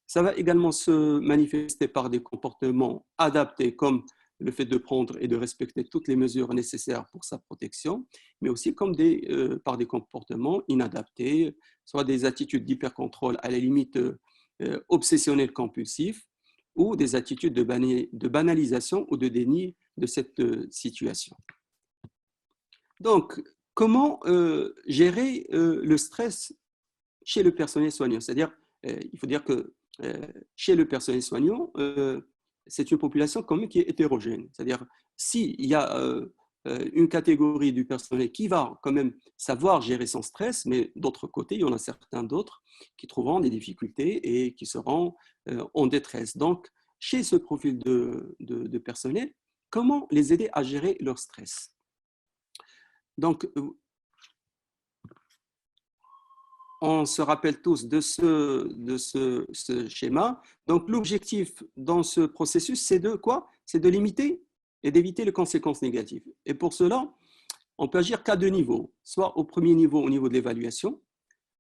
Ça va également se manifester par des comportements adaptés, comme le fait de prendre et de respecter toutes les mesures nécessaires pour sa protection, mais aussi comme par des comportements inadaptés, soit des attitudes d'hypercontrôle à la limite obsessionnelles compulsives, ou des attitudes de banalisation ou de déni de cette situation. Donc, comment gérer le stress chez le personnel soignant? C'est-à-dire, il faut dire que chez le personnel soignant, c'est une population quand même qui est hétérogène. C'est-à-dire, s'il y a une catégorie du personnel qui va quand même savoir gérer son stress, mais d'autre côté, il y en a certains d'autres qui trouveront des difficultés et qui seront en détresse. Donc, chez ce profil de personnel, comment les aider à gérer leur stress? Donc, on se rappelle tous de ce schéma. Donc, l'objectif dans ce processus, c'est de quoi? C'est de limiter et d'éviter les conséquences négatives. Et pour cela, on peut agir qu'à deux niveaux, soit au premier niveau, au niveau de l'évaluation,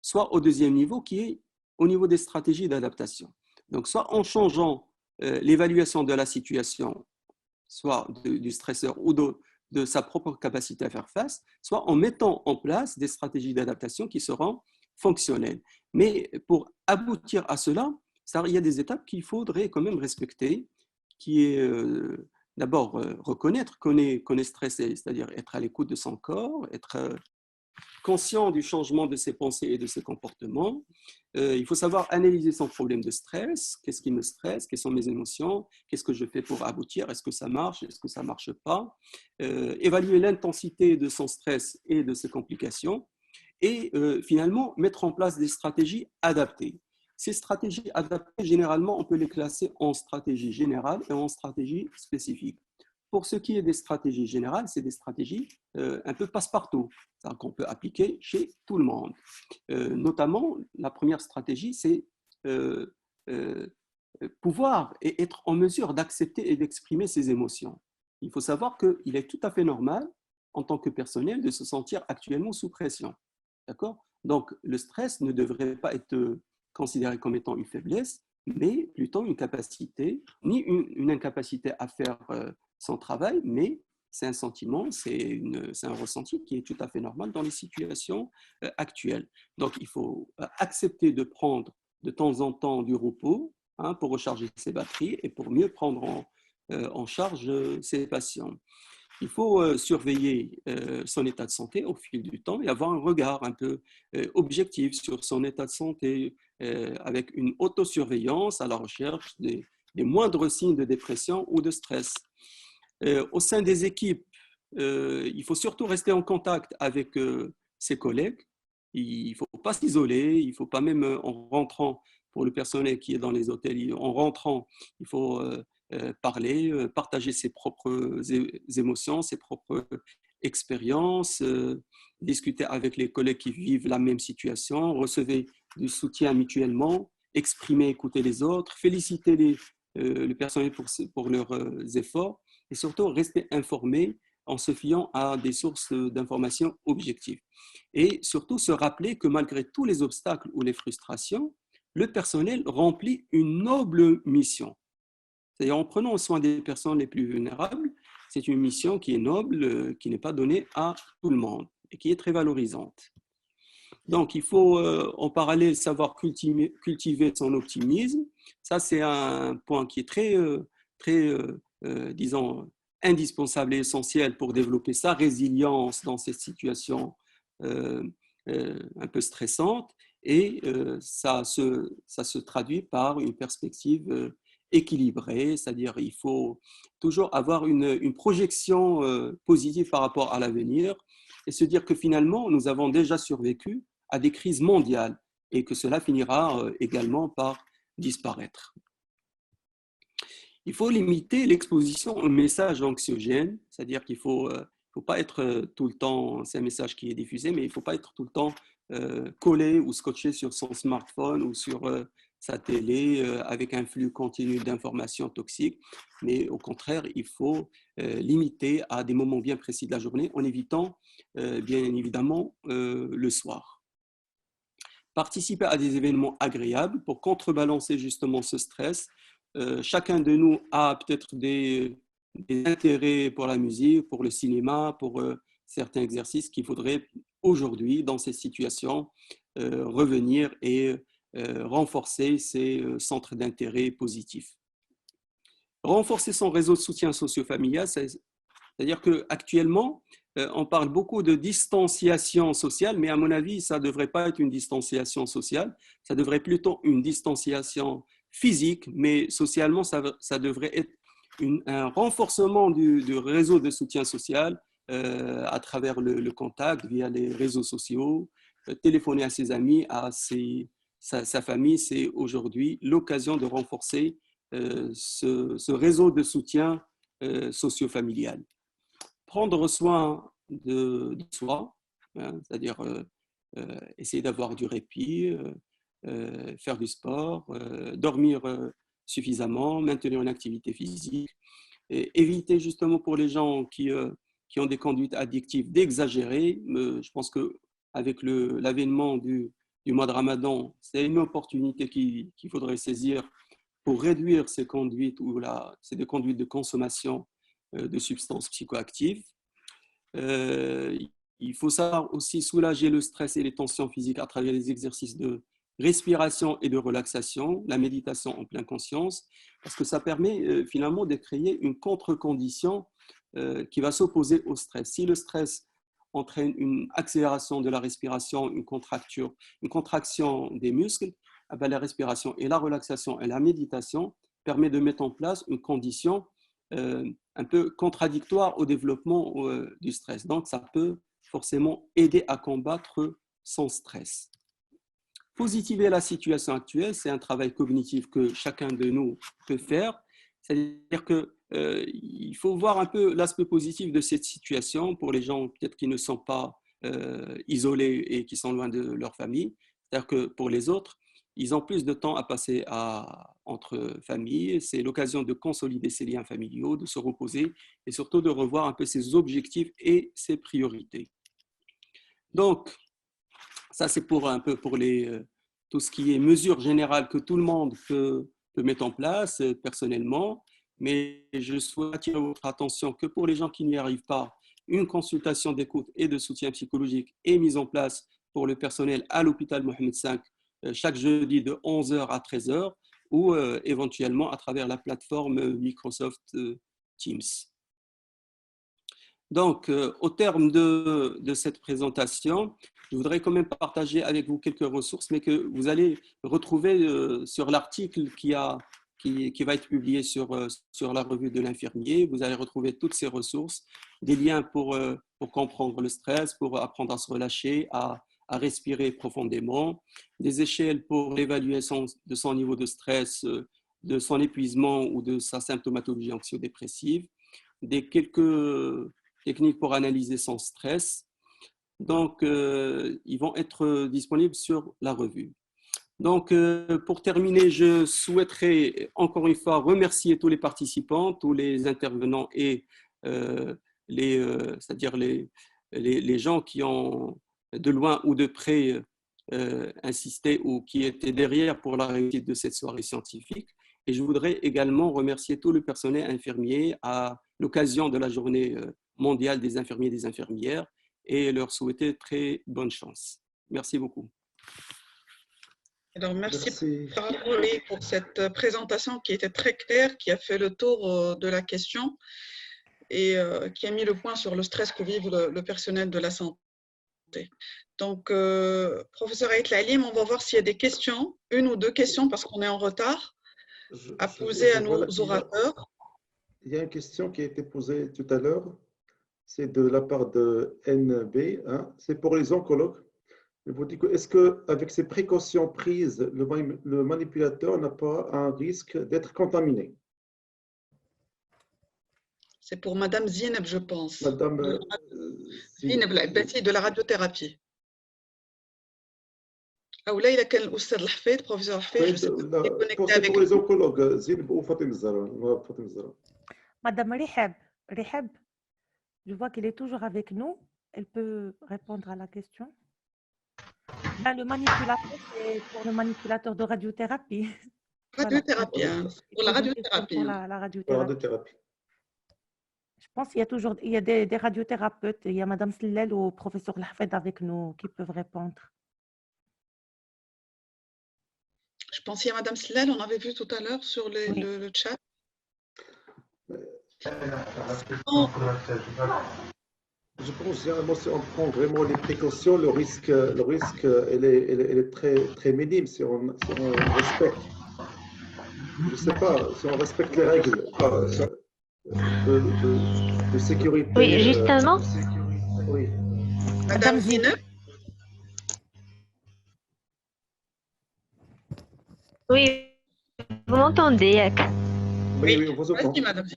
soit au deuxième niveau, qui est au niveau des stratégies d'adaptation. Donc, soit en changeant l'évaluation de la situation, soit du stresseur ou de sa propre capacité à faire face, soit en mettant en place des stratégies d'adaptation qui seront fonctionnelles. Mais pour aboutir à cela, il y a des étapes qu'il faudrait quand même respecter, qui est d'abord reconnaître qu'on est stressé, c'est-à-dire être à l'écoute de son corps, être conscient du changement de ses pensées et de ses comportements. Il faut savoir analyser son problème de stress. Qu'est-ce qui me stresse? Quelles sont mes émotions? Qu'est-ce que je fais pour aboutir? Est-ce que ça marche? Est-ce que ça ne marche pas? Évaluer l'intensité de son stress et de ses complications. Et finalement, mettre en place des stratégies adaptées. Ces stratégies adaptées, généralement, on peut les classer en stratégie générale et en stratégie spécifique. Pour ce qui est des stratégies générales, c'est des stratégies un peu passe-partout, qu'on peut appliquer chez tout le monde. Notamment, la première stratégie, c'est pouvoir et être en mesure d'accepter et d'exprimer ses émotions. Il faut savoir qu'il est tout à fait normal, en tant que personnel, de se sentir actuellement sous pression. D'accord? Donc, le stress ne devrait pas être considéré comme étant une faiblesse, mais plutôt une capacité, ni une incapacité à faire son travail, mais c'est un sentiment, c'est un ressenti qui est tout à fait normal dans les situations actuelles. Donc, il faut accepter de prendre de temps en temps du repos pour recharger ses batteries et pour mieux prendre en charge ses patients. Il faut surveiller son état de santé au fil du temps et avoir un regard un peu objectif sur son état de santé avec une autosurveillance à la recherche des moindres signes de dépression ou de stress. Au sein des équipes, il faut surtout rester en contact avec ses collègues. Il ne faut pas s'isoler, il ne faut pas même en rentrant, pour le personnel qui est dans les hôtels, en rentrant, il faut parler, partager ses propres émotions, ses propres expériences, discuter avec les collègues qui vivent la même situation, recevoir du soutien mutuellement, exprimer, écouter les autres, féliciter le personnel pour leurs efforts et surtout rester informé en se fiant à des sources d'informations objectives. Et surtout se rappeler que malgré tous les obstacles ou les frustrations, le personnel remplit une noble mission. C'est-à-dire en prenant soin des personnes les plus vulnérables, c'est une mission qui est noble, qui n'est pas donnée à tout le monde et qui est très valorisante. Donc, il faut en parallèle savoir cultiver son optimisme. Ça, c'est un point qui est très disons, indispensable et essentiel pour développer sa résilience dans ces situations un peu stressantes. Et ça se traduit par une perspective équilibrée, c'est-à-dire il faut toujours avoir une projection positive par rapport à l'avenir et se dire que finalement, nous avons déjà survécu à des crises mondiales et que cela finira également par disparaître. Il faut limiter l'exposition aux messages anxiogènes, c'est-à-dire qu'il ne faut pas être tout le temps, c'est un message qui est diffusé, mais il ne faut pas être tout le temps collé ou scotché sur son smartphone ou sur sa télé avec un flux continu d'informations toxiques, mais au contraire, il faut limiter à des moments bien précis de la journée en évitant bien évidemment le soir. Participer à des événements agréables pour contrebalancer justement ce stress. Chacun de nous a peut-être des intérêts pour la musique, pour le cinéma, pour certains exercices qu'il faudrait aujourd'hui, dans ces situations, revenir et renforcer ces centres d'intérêt positifs. Renforcer son réseau de soutien socio-familial, c'est-à-dire qu'actuellement, on parle beaucoup de distanciation sociale, mais à mon avis, ça ne devrait pas être une distanciation sociale, ça devrait plutôt une distanciation physique, mais socialement, ça devrait être un renforcement du réseau de soutien social à travers le contact via les réseaux sociaux, téléphoner à ses amis, à sa famille. C'est aujourd'hui l'occasion de renforcer ce réseau de soutien socio-familial. Prendre soin de soi, hein, c'est-à-dire essayer d'avoir du répit, faire du sport, dormir suffisamment, maintenir une activité physique, et éviter justement pour les gens qui ont des conduites addictives d'exagérer. Je pense qu'avec l'avènement du mois de Ramadan, c'est une opportunité qu'il faudrait saisir pour réduire ces conduites ou c'est des conduites de consommation de substances psychoactives. Il faut savoir aussi soulager le stress et les tensions physiques à travers les exercices de respiration et de relaxation, la méditation en pleine conscience, parce que ça permet finalement de créer une contre-condition qui va s'opposer au stress. Si le stress entraîne une accélération de la respiration, une contraction des muscles, la respiration et la relaxation et la méditation permettent de mettre en place une condition un peu contradictoire au développement du stress. Donc, ça peut forcément aider à combattre son stress. Positiver la situation actuelle, c'est un travail cognitif que chacun de nous peut faire. C'est-à-dire qu'il faut voir un peu l'aspect positif de cette situation pour les gens peut-être qui ne sont pas isolés et qui sont loin de leur famille. C'est-à-dire que pour les autres, ils ont plus de temps à passer entre familles. C'est l'occasion de consolider ces liens familiaux, de se reposer et surtout de revoir un peu ses objectifs et ses priorités. Donc, ça, c'est un peu pour tout ce qui est mesures générales que tout le monde peut mettre en place personnellement. Mais je souhaite attirer votre attention que pour les gens qui n'y arrivent pas, une consultation d'écoute et de soutien psychologique est mise en place pour le personnel à l'hôpital Mohamed V chaque jeudi de 11h à 13h ou éventuellement à travers la plateforme Microsoft Teams. Donc, au terme de cette présentation, je voudrais quand même partager avec vous quelques ressources, mais que vous allez retrouver sur l'article qui va être publié sur la revue de l'infirmier. Vous allez retrouver toutes ces ressources, des liens pour comprendre le stress, pour apprendre à se relâcher, à respirer profondément, des échelles pour l'évaluation de son niveau de stress, de son épuisement ou de sa symptomatologie anxio-dépressive, quelques techniques pour analyser son stress. Donc, ils vont être disponibles sur la revue. Donc, pour terminer, je souhaiterais encore une fois remercier tous les participants, tous les intervenants et c'est-à-dire les gens qui ont de loin ou de près insisté ou qui étaient derrière pour la réussite de cette soirée scientifique. Et je voudrais également remercier tout le personnel infirmier à l'occasion de la journée mondiale des infirmiers et des infirmières et leur souhaiter très bonne chance. Merci beaucoup. Alors, merci pour cette présentation qui était très claire, qui a fait le tour de la question. et qui a mis le point sur le stress que vit le personnel de la santé. Donc, professeur Aït Lalim, on va voir s'il y a des questions, une ou deux questions parce qu'on est en retard, à poser à nos orateurs. Il y a une question qui a été posée tout à l'heure, c'est de la part de NB, hein, c'est pour les oncologues. Il vous dit que est-ce qu'avec ces précautions prises, le manipulateur n'a pas un risque d'être contaminé? C'est pour Madame Zineb, je pense. Madame Zineb Laibati de la radiothérapie. Ah, là, il a quel Oustad Lahfed, professeur Lahfed, je sais pas, il est connecté avec pour les oncologues, Zineb ou Fatim Zahra. Madame Rihab, je vois qu'elle est toujours avec nous. Elle peut répondre à la question. Là, le manipulateur, c'est pour le manipulateur de radiothérapie. Radiothérapie, Voilà. pour la radiothérapie. Pour la radiothérapie. Je pense qu'il y a des radiothérapeutes. Il y a Madame Slel ou professeur Lahfed avec nous qui peuvent répondre. Je pense qu'il y a Madame Slel, on avait vu tout à l'heure sur le chat. Je pense généralement si on prend vraiment les précautions, le risque elle est très, très minime si on respecte, je sais pas, si on respecte les règles de sécurité. Oui, justement. Oui. Madame Zineb. Oui, vous m'entendez? Oui, on vous entend. Vas-y, Madame.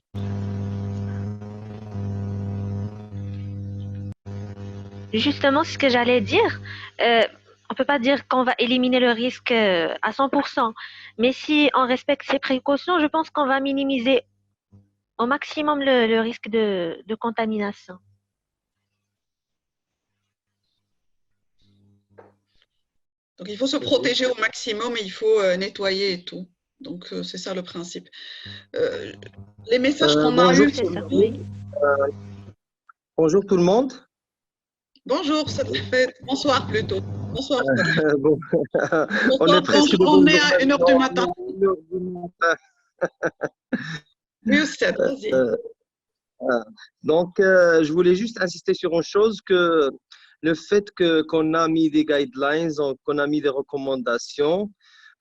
Justement, ce que j'allais dire, on ne peut pas dire qu'on va éliminer le risque à 100%, mais si on respecte ces précautions, je pense qu'on va minimiser au maximum le risque de contamination. Donc, il faut se protéger au maximum et il faut nettoyer et tout. Donc, c'est ça le principe. Les messages qu'on a eus. Bonjour tout le monde. Bonjour, bonsoir plutôt. Bonsoir. Bon, on est presque on est à 1h du matin. Donc, je voulais juste insister sur une chose, que le fait qu'on a mis des guidelines, qu'on a mis des recommandations,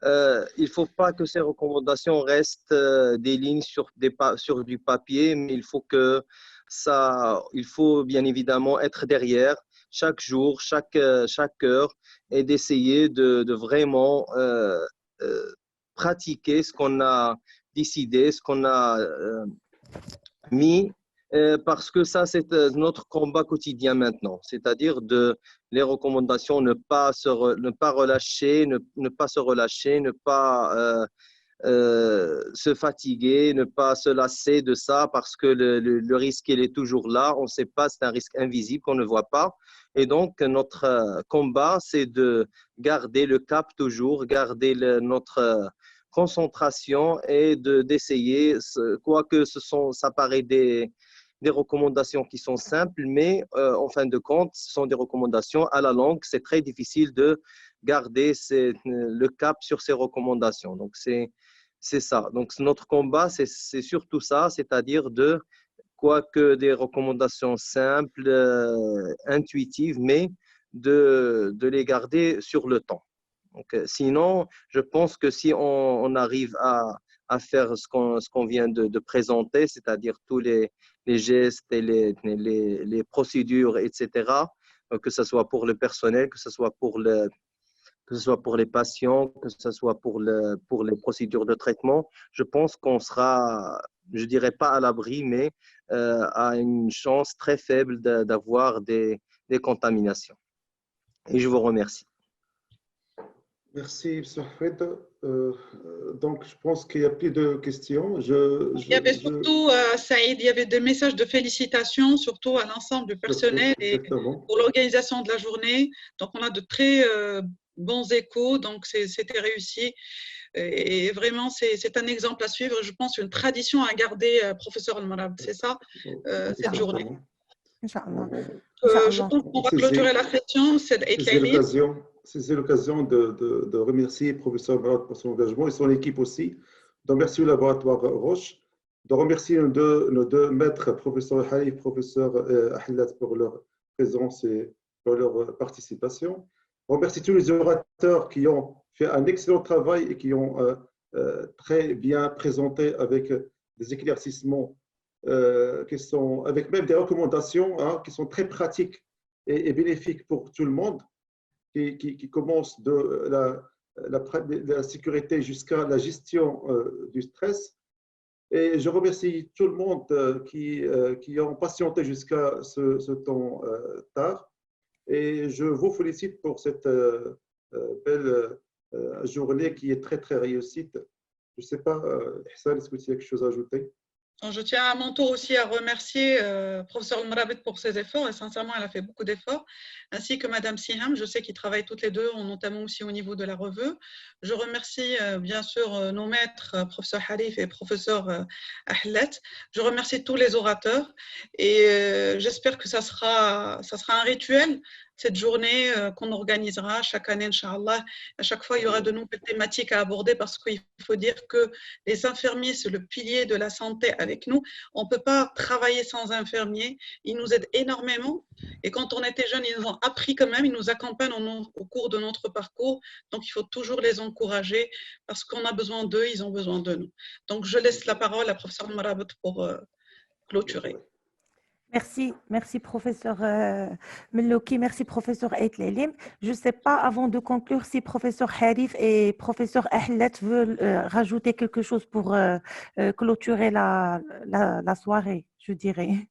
il ne faut pas que ces recommandations restent des lignes sur du papier, mais il faut bien évidemment être derrière chaque jour, chaque heure, et d'essayer de vraiment pratiquer ce qu'on a décidé, ce qu'on a mis, parce que ça, c'est notre combat quotidien maintenant, c'est-à-dire les recommandations, ne pas relâcher, ne pas se relâcher, ne pas se fatiguer, ne pas se lasser de ça, parce que le risque, il est toujours là, on ne sait pas, c'est un risque invisible qu'on ne voit pas. Et donc, notre combat, c'est de garder le cap toujours, garder notre concentration et d'essayer, quoique ça paraît des recommandations qui sont simples, mais en fin de compte, ce sont des recommandations à la longue. C'est très difficile de garder le cap sur ces recommandations. Donc, c'est ça. Donc, notre combat, c'est surtout ça, c'est-à-dire quoique des recommandations simples, intuitives, mais de les garder sur le temps. Donc, sinon, je pense que si on arrive à faire ce qu'on vient de présenter, c'est-à-dire tous les gestes et les procédures, etc., que ce soit pour le personnel, que ce soit pour les patients, que ce soit pour les procédures de traitement, je pense qu'on sera, je dirais pas à l'abri, mais à une chance très faible d'avoir des contaminations. Et je vous remercie. Merci, M. Fred. Donc, je pense qu'il n'y a plus de questions. Il y avait surtout, Saïd, il y avait des messages de félicitations, surtout à l'ensemble du personnel et pour l'organisation de la journée. Donc, on a de très bons échos, donc c'était réussi. Et vraiment, c'est un exemple à suivre. Je pense une tradition à garder, professeur Al-Marab, c'est ça, cette journée. Je pense qu'on va clôturer la session. C'est l'occasion de remercier le professeur Al-Marab pour son engagement et son équipe aussi. Donc, merci au laboratoire Roche. de remercier nos deux maîtres, professeur Haïf, professeur Ahlat, pour leur présence et pour leur participation. Je remercie tous les orateurs qui ont fait un excellent travail et qui ont très bien présenté avec des éclaircissements qui sont, avec même des recommandations qui sont très pratiques et bénéfiques pour tout le monde, qui commencent de la sécurité jusqu'à la gestion du stress. Et je remercie tout le monde qui ont patienté jusqu'à ce temps tard. Et je vous félicite pour cette belle journée qui est très, très réussite. Je ne sais pas, Hassan, est-ce que tu as quelque chose à ajouter? Je tiens à mon tour aussi à remercier professeur Mrabet pour ses efforts, et sincèrement, elle a fait beaucoup d'efforts, ainsi que Madame Siham, je sais qu'ils travaillent toutes les deux, notamment aussi au niveau de la revue. Je remercie bien sûr nos maîtres, professeur Harif et professeur Ahlet. Je remercie tous les orateurs, et j'espère que ça sera un rituel, cette journée qu'on organisera chaque année, Inch'Allah. À chaque fois, il y aura de nouvelles thématiques à aborder, parce qu'il faut dire que les infirmiers, c'est le pilier de la santé avec nous. On ne peut pas travailler sans infirmiers. Ils nous aident énormément. Et quand on était jeunes, ils nous ont appris quand même, ils nous accompagnent au cours de notre parcours. Donc, il faut toujours les encourager parce qu'on a besoin d'eux, ils ont besoin de nous. Donc, je laisse la parole à professeur Marabout pour clôturer. Merci professeur Melouki, merci professeur Ait Lelim. Je ne sais pas, avant de conclure, si professeur Harif et professeur Ahlet veulent rajouter quelque chose pour clôturer la soirée, je dirais.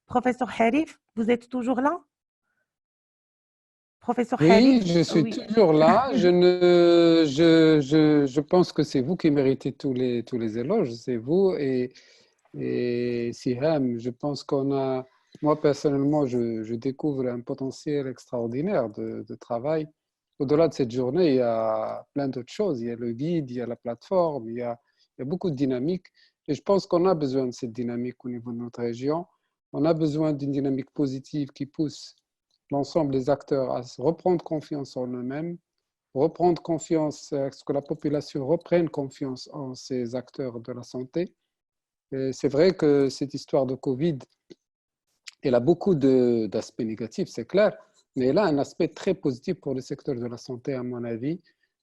Professeur Harif, vous êtes toujours là? Professeur Harif? Oui, je suis toujours là. Je pense que c'est vous qui méritez tous les éloges, c'est vous et Siham. Je pense moi personnellement, je découvre un potentiel extraordinaire de travail. Au-delà de cette journée, il y a plein d'autres choses. Il y a le guide, il y a la plateforme, il y a beaucoup de dynamique. Et je pense qu'on a besoin de cette dynamique au niveau de notre région. On a besoin d'une dynamique positive qui pousse l'ensemble des acteurs à reprendre confiance en eux-mêmes, reprendre confiance, à ce que la population reprenne confiance en ces acteurs de la santé. C'est vrai que cette histoire de Covid, elle a beaucoup d'aspects négatifs, c'est clair, mais elle a un aspect très positif pour le secteur de la santé, à mon avis.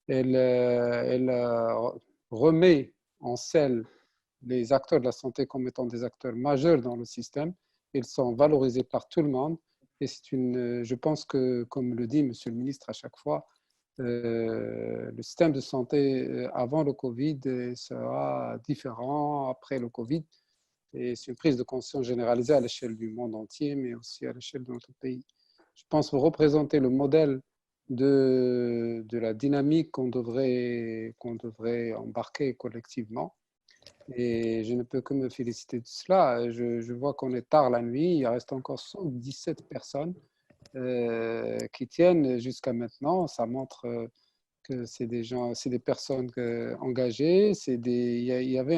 Elle remet en selle les acteurs de la santé comme étant des acteurs majeurs dans le système. Ils sont valorisés par tout le monde. Et je pense que, comme le dit Monsieur le ministre à chaque fois, le système de santé avant le Covid sera différent après le Covid. Et c'est une prise de conscience généralisée à l'échelle du monde entier, mais aussi à l'échelle de notre pays. Je pense que vous représentez le modèle de la dynamique qu'on devrait embarquer collectivement. Et je ne peux que me féliciter de cela. Je vois qu'on est tard la nuit, il reste encore 117 personnes qui tiennent jusqu'à maintenant. Ça montre que c'est des personnes engagées. Il y avait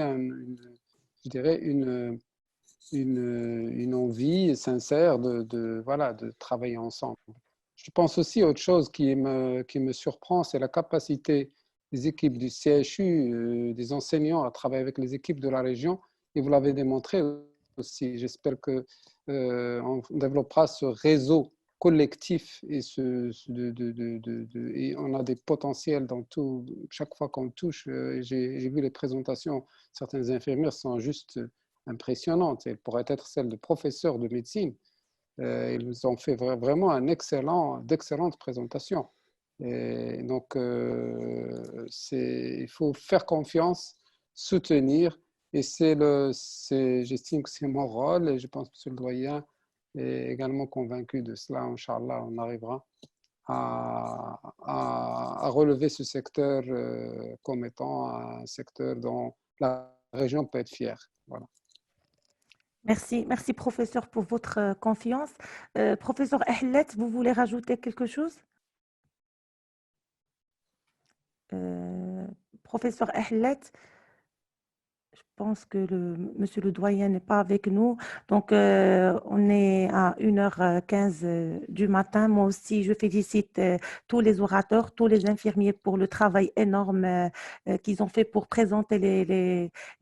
je dirais une envie sincère de travailler ensemble. Je pense aussi à autre chose qui me surprend, c'est la capacité des équipes du CHU, des enseignants à travailler avec les équipes de la région, et vous l'avez démontré aussi. J'espère qu'on développera ce réseau collectif et on a des potentiels dans tout. Chaque fois qu'on touche, j'ai vu les présentations, certaines infirmières sont juste impressionnantes. Elles pourraient être celles de professeurs de médecine. Ils nous ont fait vraiment d'excellentes présentations. Et donc, il faut faire confiance, soutenir, et j'estime que c'est mon rôle, et je pense que M. le doyen est également convaincu de cela. Inch'Allah, on arrivera à relever ce secteur comme étant un secteur dont la région peut être fière. Voilà. Merci professeur pour votre confiance. Professeur Ahlet, vous voulez rajouter quelque chose? Professeur Ahlet, Je pense que monsieur le doyen n'est pas avec nous. Donc, on est à 1h15 du matin. Moi aussi, je félicite tous les orateurs, tous les infirmiers pour le travail énorme qu'ils ont fait pour présenter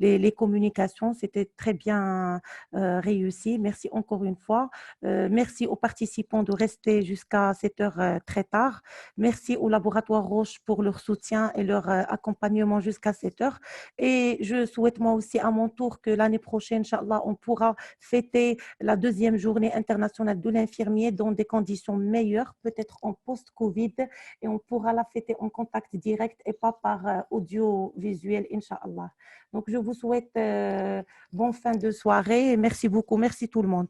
les communications. C'était très bien réussi. Merci encore une fois. Merci aux participants de rester jusqu'à cette heure très tard. Merci au laboratoire Roche pour leur soutien et leur accompagnement jusqu'à cette heure. Et je souhaite moi aussi à mon tour que l'année prochaine, Inch'Allah, on pourra fêter la deuxième journée internationale de l'infirmier dans des conditions meilleures, peut-être en post-Covid, et on pourra la fêter en contact direct et pas par audiovisuel, Inch'Allah. Donc, je vous souhaite bonne fin de soirée et merci beaucoup. Merci tout le monde.